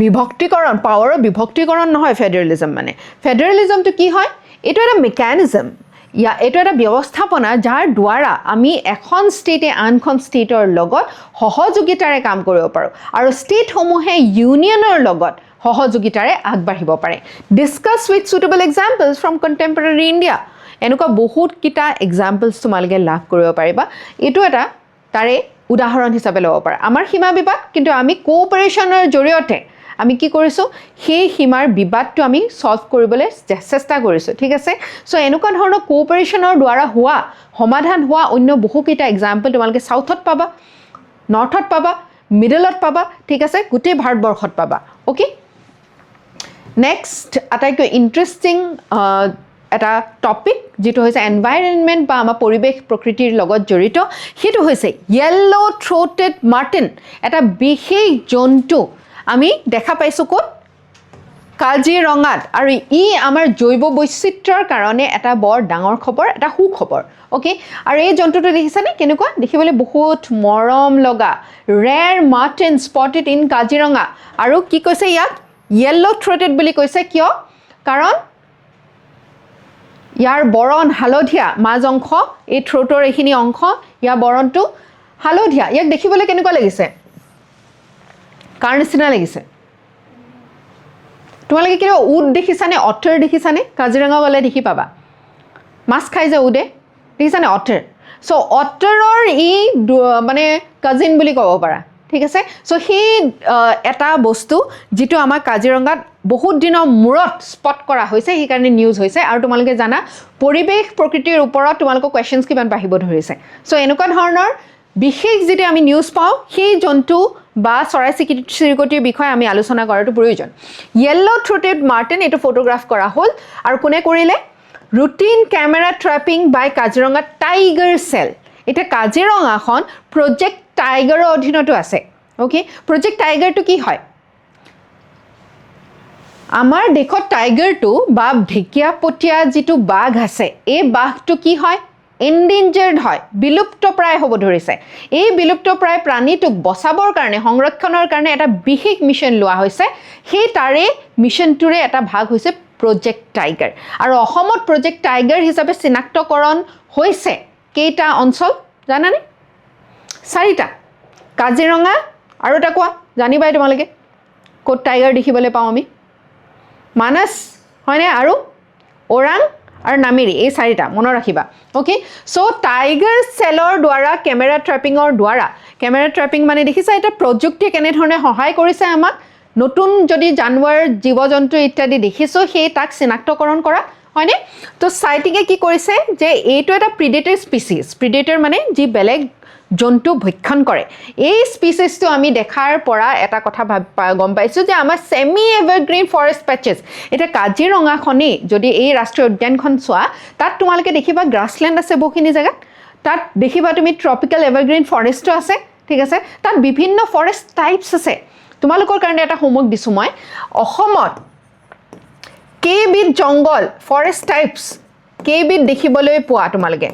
বিভক্তিকৰণ পাৱাৰৰ বিভক্তিকৰণ নহয় ফেডাৰেলিজম মানে ফেডাৰেলিজমটো কি হয় এটো এটা মেকানিজম এটা এটা ব্যৱস্থাপনা যাৰ দ্বাৰা আমি এখন ষ্টেটে আনখন ষ্টেটৰ লগত সহযোগিতাৰে কাম কৰিব পাৰো আৰু ষ্টেটসমূহে ইউনিয়নৰ লগত সহযোগিতাৰে আগবাঢ়িব পাৰে discuss with suitable examples from contemporary India এনেকুৱা বহুত কিটা এক্সাম্পলছ তোমালোকে লাভ কৰিব পাৰিবা এটো এটা তাৰে উদাহৰণ হিচাপে ল'ব পাৰা আমাৰ সীমা বিবাদ কিন্তু আমি কোঅপাৰেশ্যনৰ জৰিয়তে আমি কি কৰিছোঁ সেই সীমাৰ বিবাদটো আমি সলভ কৰিবলৈ চেষ্টা কৰিছোঁ ঠিক আছে সো এনেকুৱা ধৰণৰ কোঅপাৰেশ্যনৰ দ্বাৰা হোৱা সমাধান হোৱা অন্য বহুকেইটা এক্সাম্পল তোমালোকে সাউথত পাবা নৰ্থত পাবা মিডলত পাবা ঠিক আছে গোটেই ভাৰতবৰ্ষত পাবা ওকে নেক্সট আটাইতকৈ ইণ্টাৰেষ্টিং এটা টপিক যেটো হৈছে এনভাইৰনমেন্ট বা আমাৰ পৰিবেশ প্ৰকৃতিৰ লগত জড়িত সেইটো হৈছে ইয়েলো থ্ৰোটেড মাৰ্টিন এটা বিশেষ জন্তু আমি দেখা পাইছো ক'ত কাজিৰঙাত আৰু ই আমাৰ জৈৱ বৈচিত্ৰ্যৰ কাৰণে এটা বৰ ডাঙৰ খবৰ এটা সুখবৰ ওকে আৰু এই জন্তুটো দেখিছানে কেনেকুৱা দেখিবলৈ বহুত মৰম লগা rare Martin spotted in Kaziranga আৰু কি কৈছে ইয়াক ইয়েলো থ্ৰোটেড বুলি কৈছে কিয় কাৰণ ইয়াৰ বৰণ হালধীয়া মাজ অংশ এই থ্ৰোটৰ এইখিনি অংশ ইয়াৰ বৰণটো হালধীয়া ইয়াক দেখিবলৈ কেনেকুৱা লাগিছে কাৰ নিচিনা লাগিছে তোমালোকে কিয় উড দেখিছানে অটাৰ দেখিছানে কাজিৰঙা গ'লে দেখি পাবা মাছ খাই যে উডে দেখিছানে অটাৰ সো অটাৰৰ ই মানে কাজিন বুলি ক'ব পাৰা ঠিক আছে সো সেই এটা বস্তু যেটো আমাৰ কাজিৰঙাত বহুত দিনৰ মূৰত স্পট কৰা হৈছে সেই কাৰণে নিউজ হৈছে আৰু তোমালোকে জানা পৰিবেশ প্ৰকৃতিৰ ওপৰত তোমালোকৰ কোৱেশ্চনছ কিমান বাঢ়িব ধৰিছে সো এনেকুৱা ধৰণৰ বিশেষ যেটা আমি নিউজ পাওঁ সেই জন্তু বা চৰাই চিৰিকটিৰ বিষয়ে আমি আলোচনা কৰাটো প্ৰয়োজন ইয়েলো থ্ৰোটেড মাৰ্টিন এটো ফটোগ্ৰাফ কৰা হ'ল আৰু কোনে কৰিলে ৰুটিন ক্যামেৰা ট্ৰেপিং বাই কাজিৰঙা টাইগাৰ সেল এটা কাজিৰঙাখন প্ৰজেক্ট টাইগাৰৰ অধীনতো আছে ওকে প্ৰজেক্ট টাইগাৰটো কি হয় আমাৰ দেশত টাইগাৰটো বা ঢেকিয়াপতীয়া যেটো বাঘ আছে এই বাঘটো কি হয় এন্ডেঞ্জাৰ্ড হয় বিলুপ্তপ্ৰায় হ'ব ধৰিছে এই বিলুপ্তপ্ৰায় প্ৰাণীটোক বচাবৰ কাৰণে সংৰক্ষণৰ কাৰণে এটা বিশেষ মিশন লোৱা হৈছে সেই তাৰে মিশনটোৰে এটা ভাগ হৈছে প্ৰজেক্ট টাইগাৰ আৰু অসমত প্ৰজেক্ট টাইগাৰ হিচাপে চিনাক্তকৰণ হৈছে কেইটা অঞ্চল জানানে 4টা কাজিৰঙা আৰু এটা কোৱা জানিবাই তোমালোকে ক'ত টাইগাৰ দেখিবলৈ পাওঁ আমি মানস হয়নে আৰু ওৰাং আৰু নামেৰি এই 4টা মনত ৰাখিবা ওকে সো টাইগাৰ সেলৰ দ্বাৰা ক্যামেৰা ট্ৰেপিংৰ দ্বাৰা ক্যামেৰা ট্ৰেপিং মানে দেখিছা এটা প্ৰযুক্তি কেনে ধৰণে সহায় কৰিছে আমাক নতুন যদি জানুৱাৰ জীৱ-জন্তু ইত্যাদি দেখিছো সেই তাক চিনাক্তকৰণ কৰা হয়নে তো সাইটিংে কি কৰিছে যে এইটো এটা প্ৰিডেটৰ স্পিচিছ প্ৰিডেটৰ মানে যি বেলেগ জন্তু ভক্ষণ কৰে এই স্পিচিছটো আমি দেখাৰ পৰা এটা কথা গম পাইছো যে আমাৰ সেমি এভাৰগ্ৰীন ফৰেষ্ট প্যাচেছ এটা কাজিৰঙাখনি যদি এই ৰাষ্ট্ৰীয় উদ্যানখন চোৱা তাত তোমালোকে দেখিবা গ্ৰাছল্যান্ড আছে বহুখিনি জায়গাত তাত দেখিবা তুমি ট্ৰপিক্যাল এভাৰগ্ৰীন ফৰেষ্টটো আছে ঠিক আছে তাত বিভিন্ন ফৰেষ্ট টাইপছ আছে তোমালোকৰ কাৰণে এটা হোমৱৰ্ক দিছো মই অসমত কেবিধ জংগল ফৰেষ্ট টাইপছ কেবিধ দেখিবলৈ পোৱা তোমালোকে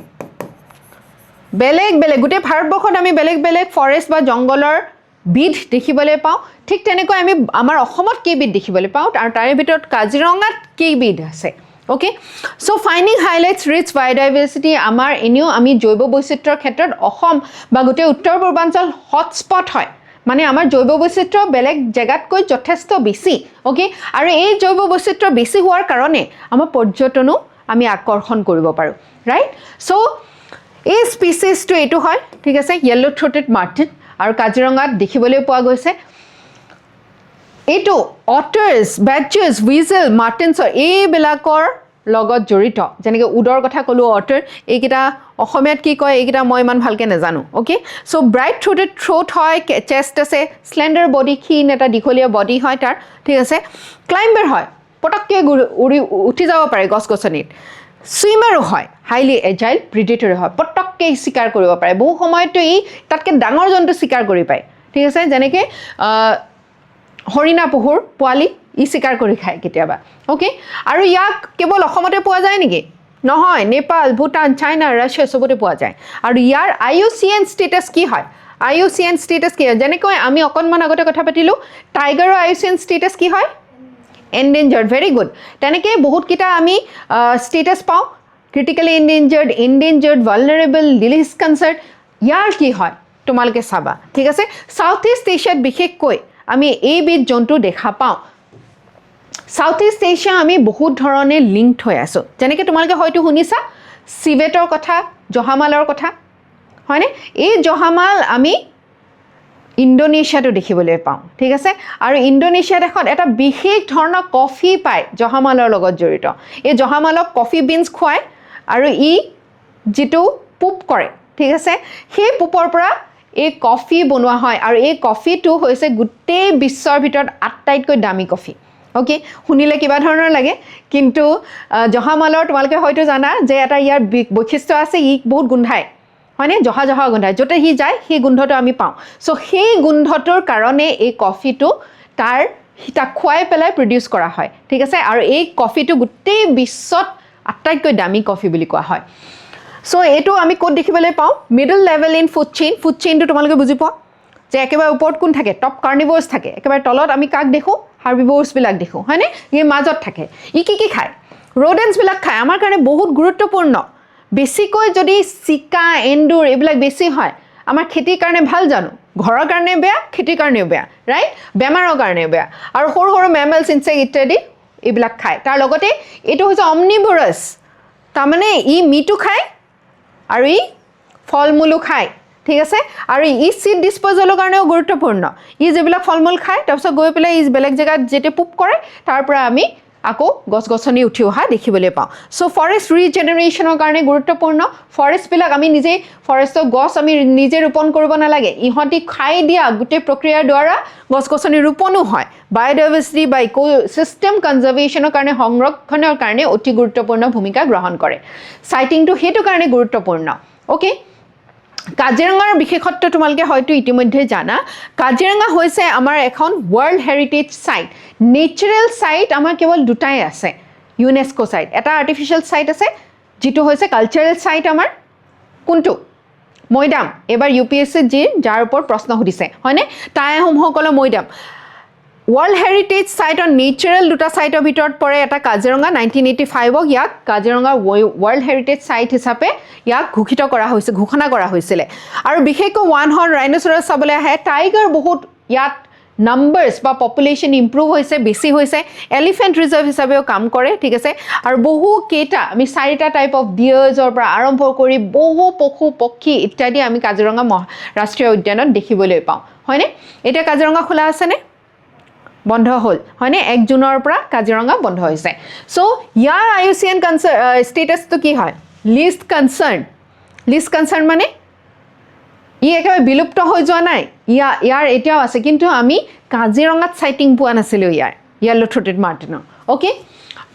বেলেগ বেলেগ গোটেই ভাৰতবৰ্ষত আমি বেলেগ বেলেগ ফৰেষ্ট বা জংগলৰ বিধ দেখিবলৈ পাওঁ ঠিক তেনেকৈ আমি আমাৰ অসমত কেবিধ দেখিবলৈ পাওঁ আৰু তাৰে ভিতৰত কাজিৰঙাত কেবিধ আছে okay so finding highlights rich biodiversity আমাৰ এনেও আমি জৈৱ বৈচিত্ৰ্যৰ ক্ষেত্ৰত অসম বা গোটেই উত্তৰ পূৰ্বাঞ্চল হটস্পট হয় মানে আমাৰ জৈৱ বৈচিত্ৰ্য বেলেগ জায়গাতকৈ যথেষ্ট বেছি ওকে আৰু এই জৈৱ বৈচিত্ৰ্য বেছি হোৱাৰ কাৰণে আমাৰ পৰ্যটনো আমি আকৰ্ষণ কৰিব পাৰো ৰাইট সো এই স্পিচিছটো এটো হয় ঠিক আছে ইয়েলো থ্ৰোটেড মাৰ্টিন আৰু কাজিৰঙাত দেখিবলৈ পোৱা গৈছে এটো অটাৰ্স ব্যাডজাৰ্স উইজেল মাৰ্টিনছৰ এইবিলাকৰ লগত জড়িত যেনেকৈ উডৰ কথা ক'লো অটাৰ এইকেইটা অসমীয়াত কি কয় এইকেইটা মই ইমান ভালকে নাজানো ওকে সো ব্ৰাইট থ্ৰোটেড থ্ৰোট হয় চেষ্ট আছে স্লেন্ডাৰ বডি ক্ষীণ এটা দীঘলীয়া বডি হয় তাৰ ঠিক আছে ক্লাইম্বাৰ হয় পটককে উৰি উঠি যাব পাৰে গছ-গছনিত সুইমাৰো হয় হাইলি এজাইল প্ৰিডেটৰ হয় পটককে শিকাৰ কৰিব পাৰে বহু সময়তো ই তাতকে ডাঙৰ জন্তু শিকাৰ কৰি পায় ঠিক আছে যেনেকৈ হৰিণা পহুৰ পোৱালি ই শিকাৰ কৰি খায় কেতিয়াবা ওকে আৰু ইয়াক কেৱল অসমতে পোৱা যায় নেকি নহয় নেপাল ভুটান চাইনা ৰাছিয়া সবতে পোৱা যায় আৰু ইয়াৰ IUCN ষ্টেটাছ কি হয় IUCN ষ্টেটাছ কি হয় যেনেকৈ আমি অকণমান আগতে কথা পাতিলো টাইগাৰৰ IUCN ষ্টেটাছ কি হয় endangered very good তেনেকৈ বহুত কিটা আমি ষ্টেটাছ পাওঁ critically endangered vulnerable least concerned ইয়াৰ কি হয় তোমালোকে চাবা ঠিক আছে সাউথ ইষ্ট এছিয়াত বিশেষকৈ আমি এই বিধ জন্তু দেখা পাওঁ সাউথ ইষ্ট এছিয়া আমি বহুত ধৰণে লিংকড হৈ আছো যেনেকৈ তোমালোকে হয়তো শুনিছা সিভেটৰ কথা জহামালৰ কথা হয়নে এই জহামাল আমি ইণ্ডোনেছিয়াটো দেখিবলৈ পাওঁ ঠিক আছে আৰু ইণ্ডোনেছিয়াত এখন এটা বিশেষ ধৰণৰ কফি পায় জহামালৰ লগত জড়িত এই জহামালক কফি বিনছ খুৱায় আৰু ই যেটো পুপ কৰে ঠিক আছে সেই পুপৰ পৰা এই কফি বনোৱা হয় আৰু এই কফিটো হৈছে গোটেই বিশ্বৰ ভিতৰত আটাইতকৈ দামী কফি ওকে শুনিলে কিবা ধৰণৰ লাগে কিন্তু জহামালৰ তোমালোকে হয়তো জানা যে এটা ইয়াৰ বৈশিষ্ট্য আছে ই বহুত গোন্ধায় হয়নে জহা জহা গোন্ধায় য'তে সি যায় সেই গোন্ধটো আমি পাওঁ সো সেই গোন্ধটোৰ কাৰণে এই কফিটো তাৰ তাক খুৱাই পেলাই প্ৰডিউচ কৰা হয় ঠিক আছে আৰু এই কফিটো গোটেই বিশ্বত আটাইতকৈ দামী কফি বুলি কোৱা হয় সো এইটো আমি ক'ত দেখিবলৈ পাওঁ মিডল লেভেল ইন ফুড চেইনটো তোমালোকে বুজি পোৱা যে একেবাৰে ওপৰত কোন থাকে টপ কাৰ্নিভোৰ্ছ থাকে একেবাৰে তলত আমি কাক দেখোঁ হাৰ্বিভোৰ্ছবিলাক দেখোঁ হয়নে ই মাজত থাকে ই কি খায় ৰডেন্টছবিলাক খায় আমাৰ কাৰণে বহুত গুৰুত্বপূৰ্ণ বেছিকৈ যদি চিকা এন্দুৰ এইবিলাক বেছি হয় আমাৰ খেতিৰ কাৰণে ভাল জানো ঘৰৰ কাৰণে বেয়া খেতিৰ কাৰণেও বেয়া ৰাইট বেমাৰৰ কাৰণেও বেয়া আৰু সৰু সৰু মেমেলছ ইনচেক্ট ইত্যাদি এইবিলাক খায় তাৰ লগতে এইটো হৈছে অমনিভোৰাছ তাৰমানে ই মিটো খায় আৰু ই ফল মূলো খায় ঠিক আছে আৰু ই সিড ডিসপোজালৰ কাৰণেও গুৰুত্বপূৰ্ণ ই যিবিলাক ফল মূল খায় তাৰপিছত গৈ পেলাই ই বেলেগ জেগাত যেতে পুপ কৰে তাৰ পৰা আমি আকৌ গছ-গছনি উঠি অহা দেখিবলৈ পাওঁ সো ফৰেষ্ট ৰিজেনেৰেশ্যনৰ কাৰণে গুৰুত্বপূৰ্ণ ফৰেষ্টবিলাক আমি নিজে ফৰেষ্টৰ গছ আমি নিজে ৰোপণ কৰিব নালাগে ইহঁতি খাই দিয়া গোটেই প্ৰক্ৰিয়াৰ দ্বাৰা গছ-গছনি ৰোপণো হয় বায়োডাইভাৰ্চিটি বা ইকোচিষ্টেম কনজাৰ্ভেশ্যনৰ কাৰণে সংৰক্ষণৰ কাৰণে অতি গুৰুত্বপূৰ্ণ ভূমিকা গ্ৰহণ কৰে সাইটিংটো সেইটো কাৰণে গুৰুত্বপূৰ্ণ ওকে কাজিৰঙাৰ বিশেষত্ব তোমালোকে হয়তো ইতিমধ্যে জানা কাজিৰঙা হৈছে আমাৰ এখন world heritage site natural site আমাৰ কেৱল দুটাই আছে ইউনেস্কো সাইট এটা আৰ্টিফিচিয়েল সাইট আছে যেটো হৈছে কালচাৰেল সাইট আমাৰ কোনটো মৈদাম এবাৰ ইউপিএসসি যাৰ ওপৰত প্ৰশ্ন সুধিছে হয়নে টাইসমূহসকলৰ মৈদাম ৱৰ্ল্ড হেৰিটেজ সাইটৰ নেচাৰেল দুটা সাইটৰ ভিতৰত পৰে এটা কাজিৰঙা 1985ক ইয়াক কাজিৰঙা ৱৰ্ল্ড হেৰিটেজ সাইট হিচাপে ইয়াক ঘোষণা কৰা হৈছিল আৰু বিশেষকৈ ওৱান হৰ্ন ৰাইনোচৰাছ চাবলৈ আহে টাইগাৰ বহুত ইয়াত নাম্বাৰছ বা পপুলেশ্যন ইম্প্ৰুভ হৈছে বেছি হৈছে এলিফেণ্ট ৰিজাৰ্ভ হিচাপেও কাম কৰে ঠিক আছে আৰু বহু কেইটা আমি চাৰিটা টাইপ অফ ডিয়াৰ্ছৰ পৰা আৰম্ভ কৰি বহু পশু পক্ষী ইত্যাদি আমি কাজিৰঙা ৰাষ্ট্ৰীয় উদ্যানত দেখিবলৈ পাওঁ হয়নে এতিয়া কাজিৰঙা খোলা আছেনে বন্ধ হল হয়নে 1 জুনৰ পৰা কাজিৰঙা বন্ধ হৈছে সো ইয়াৰ আইউসিএন ষ্টেটাসটো কি হয় লিষ্ট কনসাৰ্ন মানে ই একেবাৰে বিলুপ্ত হৈ যোৱা নাই ইয়াৰ এতিয়াও আছে কিন্তু আমি কাজিৰঙাত সাইটিং পোৱা নাছিলো ইয়াৰ য়েলো থ্ৰোটেড মাৰ্টিনৰ ওকে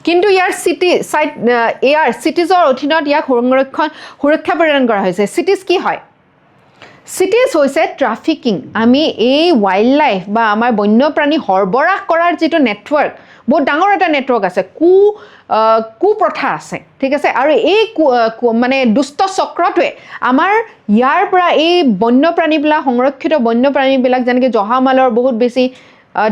কিন্তু ইয়াৰ চিটিজৰ অধীনত ইয়াক সুৰক্ষা প্ৰদান কৰা হৈছে চিটিজ কি হয় চিটিজ হৈছে ট্ৰাফিকিং আমি এই ৱাইল্ড লাইফ বা আমাৰ বন্যপ্ৰাণী সৰবৰাহ কৰাৰ যেটো নেটৱৰ্ক বহুত ডাঙৰ এটা নেটৱৰ্ক আছে কুপ্ৰথা আছে ঠিক আছে আৰু এই মানে দুষ্ট চক্ৰটোৱে আমাৰ ইয়াৰ পৰা এই বন্যপ্ৰাণীবিলাক সংৰক্ষিত বন্যপ্ৰাণীবিলাক যেনেকৈ জহামালৰ বহুত বেছি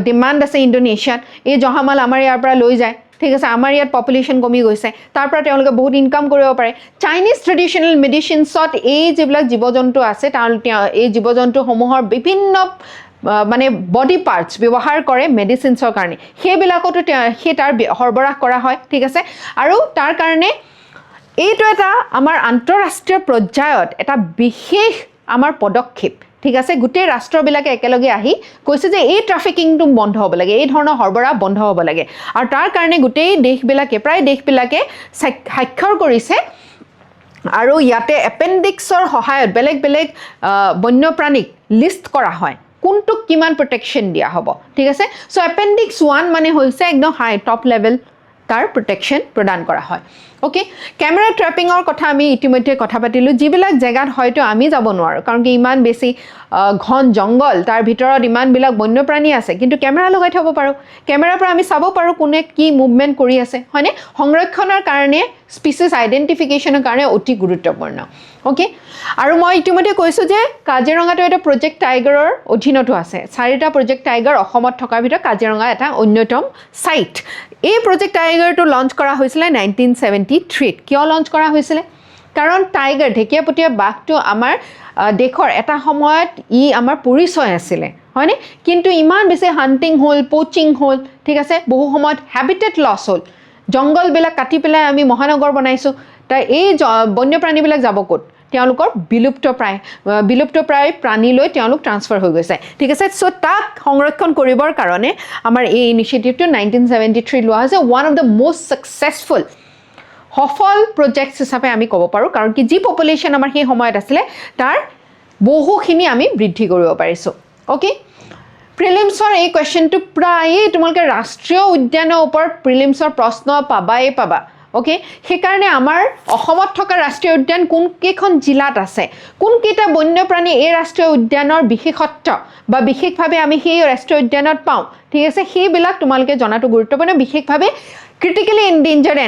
ডিমাণ্ড আছে ইণ্ডোনেছিয়াত এই জহামাল আমাৰ ইয়াৰ পৰা লৈ যায় ঠিক আছে আমাৰ ইয়াত পপুলেশ্যন কমি গৈছে তাৰ পৰা তেওঁলোকে বহুত ইনকাম কৰিব পাৰে চাইনিজ ট্ৰেডিশ্যনেল মেডিচিনছত এই যিবিলাক জীৱ-জন্তু আছে এই জীৱ-জন্তুসমূহৰ বিভিন্ন মানে বডি পাৰ্টস ব্যৱহাৰ কৰে মেডিচিনছৰ কাৰণে সেইবিলাকতো সেই তাৰ সৰবৰাহ কৰা হয় ঠিক আছে আৰু তাৰ কাৰণে এইটো এটা আমাৰ আন্তঃৰাষ্ট্ৰীয় পৰ্যায়ত এটা বিশেষ আমাৰ পদক্ষেপ ঠিক আছে গোটেই ৰাষ্ট্ৰবিলাকে একেলগে আহি কৈছে যে এই ট্ৰাফিকিংটো বন্ধ হ'ব লাগে এই ধৰণৰ সৰবৰাহ বন্ধ হ'ব লাগে আৰু তাৰ কাৰণে গোটেই দেশবিলাকে প্ৰায় দেশবিলাকে স্বাক্ষৰ কৰিছে আৰু ইয়াতে এপেণ্ডিক্সৰ সহায়ত বেলেগ বন্যপ্ৰাণীক লিষ্ট কৰা হয় কোনটো কিমান প্ৰটেকশ্যন দিয়া হ'ব ঠিক আছে সো এপেণ্ডিক্স 1 মানে হৈছে একদম হাই টপ লেভেল তাৰ প্ৰটেকশ্যন প্ৰদান কৰা হয় ওকে ক্যামেৰা ট্ৰেপিংৰ কথা আমি ইতিমধ্যে কথা পাতিলোঁ যিবিলাক জেগাত হয়তো আমি যাব নোৱাৰো কাৰণ কি ইমান বেছি ঘন জংগল তাৰ ভিতৰত ইমানবিলাক বন্যপ্ৰাণী আছে কিন্তু ক্যামেৰা লগাই থব পাৰো ক্যামেৰাৰ পৰা আমি চাব পাৰো কোনে কি মুভমেন্ট কৰি আছে হয়নে সংৰক্ষণৰ কাৰণে স্পিচিছ আইডেন্টিফিকেশ্যনৰ কাৰণে অতি গুৰুত্বপূৰ্ণ ওকে আৰু মই ইতিমধ্যে কৈছো যে কাজিৰঙাটো এটা প্ৰজেক্ট টাইগাৰৰ অধীনতো আছে চাৰিটা প্ৰজেক্ট টাইগাৰ অসমত থকাৰ ভিতৰত কাজিৰঙা এটা অন্যতম সাইট এই প্ৰজেক্ট টাইগাৰটো লঞ্চ কৰা হৈছিল 1973 কিয় লঞ্চ কৰা হৈছিল কাৰণ টাইগাৰ ঢেকিয়াপতীয়া বাঘটো আমাৰ দেখৰ এটা সময়ত ই আমাৰ পৰিচয় আছিল হয়নে কিন্তু ইমান বেছি হান্টিং হল পোচিং হল ঠিক আছে বহু সময়ত হ্যাবিটেট লস হল জংগল বিলাক কাটি পেলাই আমি মহানগৰ বনাইছো তাই এই বন্যপ্ৰাণীবিলাক যাব ক'ত তেওঁলোকৰ বিলুপ্তপ্ৰায় প্ৰাণীলৈ তেওঁলোক ট্ৰান্সফাৰ হৈ গৈছে ঠিক আছে সো তাক সংৰক্ষণ কৰিবৰ কাৰণে আমাৰ এই ইনিচিয়েটিভটো 1973 লোৱা হৈছে one of the most successful সফল প্ৰজেক্টছ হিচাপে আমি ক'ব পাৰোঁ কাৰণ কি যি পপুলেশ্যন আমাৰ সেই সময়ত আছিলে তাৰ বহুখিনি আমি বৃদ্ধি কৰিব পাৰিছোঁ ওকে প্ৰিলিমছৰ এই কোৱেশ্চনটো প্ৰায় তোমালোকে ৰাষ্ট্ৰীয় উদ্যানৰ ওপৰত প্ৰিলিমছৰ প্ৰশ্ন পাবা ওকে সেইকাৰণে আমাৰ অসমত থকা ৰাষ্ট্ৰীয় উদ্যান কোন কেইখন জিলাত আছে কোন কেইটা বন্যপ্ৰাণী এই ৰাষ্ট্ৰীয় উদ্যানৰ বিশেষত্ব বা বিশেষভাৱে আমি সেই ৰাষ্ট্ৰীয় উদ্যানত পাওঁ ঠিক আছে সেইবিলাক তোমালোকে জনাটো গুৰুত্বপূৰ্ণ বিশেষভাৱে ক্ৰিটিক্যালি endangered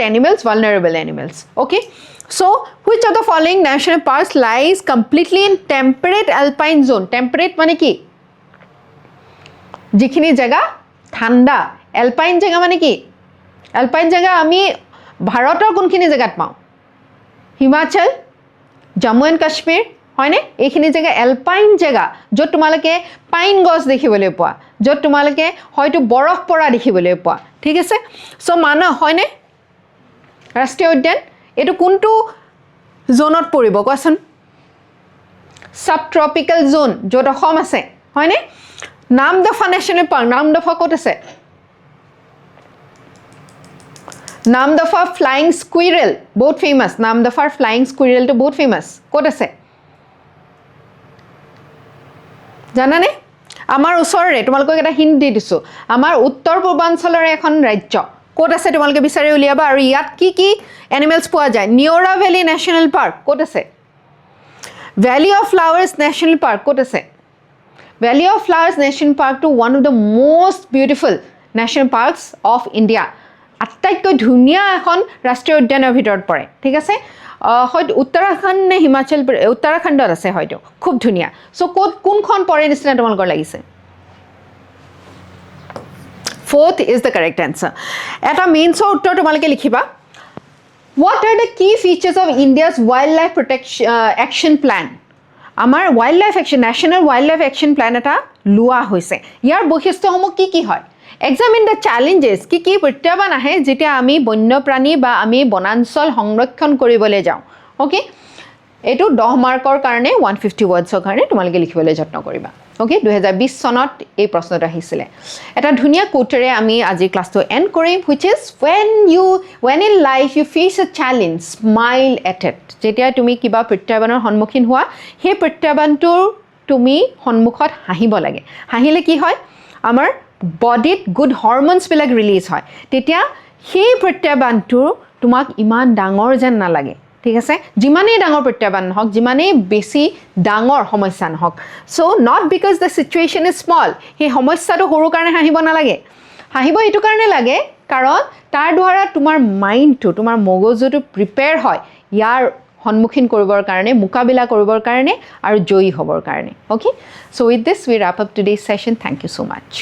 animals vulnerable animals okay so which of the following national parks lies completely in temperate alpine zone temperate মানে কি যিখিনি জায়গা ঠাণ্ডা alpine জায়গা মানে কি alpine জায়গা আমি ভাৰতৰ কোনখিনি জায়গাত পাওঁ হিমাচল জম্মু এণ্ড কাশ্মীৰ হয়নে এইখিনি জায়গা alpine জায়গা য'ত তোমালোকে পাইন গছ দেখিবলৈ পোৱা য'ত তোমালোকে হয়তো বৰফ পৰা দেখিবলৈ পোৱা ঠিক আছে সো মানহ হয়নে ৰাষ্ট্ৰীয় উদ্যান এটো কোনটো জোনত পৰিব কোৱাচোন সাব ট্ৰপিক্যাল জোন য'ত অসম আছে হয়নে নামদফা নেশ্যনেল পাৰ্ক নামদফা ক'ত আছে নামদফা ফ্লাইং স্কুইৰেল বহুত ফেমাস নামদফাৰ ফ্লাইং স্কুইৰেলটো বহুত ফেমাস ক'ত আছে জানানে আমাৰ ওচৰৰে তোমালোকক এটা হিন্ট দি দিছো আমাৰ উত্তৰ পূৰ্বাঞ্চলৰ এখন ৰাজ্য ক'ত আছে তোমালোকে বিচাৰি উলিয়াবা আৰু ইয়াত কি এনিমেলছ পোৱা যায় নিউৰা ভেলি নেশ্যনেল পাৰ্ক ক'ত আছে valley of flowers national park ক'ত আছে ভ্যালি অফ ফ্লাৱাৰ্ছ নেশ্যনেল পাৰ্কটো one of the most beautiful national parks of India আটাইতকৈ ধুনীয়া এখন ৰাষ্ট্ৰীয় উদ্যানৰ ভিতৰত পৰে ঠিক আছে হয়তো উত্তৰাখণ্ড নে হিমাচল উত্তৰাখণ্ডত আছে হয়তো খুব ধুনীয়া সো ক'ত কোনখন পৰে নিচিনা তোমালোকৰ লাগিছে fourth is the correct answer eta means uttor tumalke likhiba what are the key features of India's wildlife protection action plan amar wildlife action national wildlife action plan eta lua hoise yar bokhistho homo ki hoy examine the challenges ki protyaban ahe jetia ami bonyo prani ba ami bonanchol সংৰক্ষণ কৰিবলৈ যাও okay এটো 10 মাৰ্কৰ কাৰণে 150 ওয়াৰ্ডছৰ কাৰণে তোমালোকে লিখিবলৈ যত্ন কৰিবা ওকে 2020 সনত এই প্ৰশ্নটো আহিছিলে এটা ধুনিয়া কোটেৰে আমি আজি ক্লাসটো এন্ড কৰিম which is when in life you face a challenge smile at it যেতিয়া তুমি কিবা প্ৰত্যাহ্বানৰ সন্মুখীন হোৱা সেই প্ৰত্যাহ্বানটোৰ তুমি সন্মুখত হাঁহিব লাগে হাঁহিলে কি হয় আমাৰ বডিত গুড হৰমোনছ বিলাক ৰিলিজ হয় তেতিয়া সেই প্ৰত্যাহ্বানটো তোমাক ইমান ডাঙৰ যেন নালাগে ঠিক আছে যিমানেই ডাঙৰ প্ৰত্যাহ্বান নহওক যিমানেই বেছি ডাঙৰ সমস্যা নহওক so not because the situation is small সেই সমস্যাটো সৰু কাৰণে হাঁহিব নালাগে হাঁহিব এইটো কাৰণে লাগে কাৰণ তাৰ দ্বাৰা তোমাৰ মাইণ্ডটো তোমাৰ মগজুটো প্ৰিপেয়াৰ হয় ইয়াৰ সন্মুখীন কৰিবৰ কাৰণে মুকাবিলা কৰিবৰ কাৰণে আৰু জয়ী হ'বৰ কাৰণে okay so with this we wrap up today's session thank you so much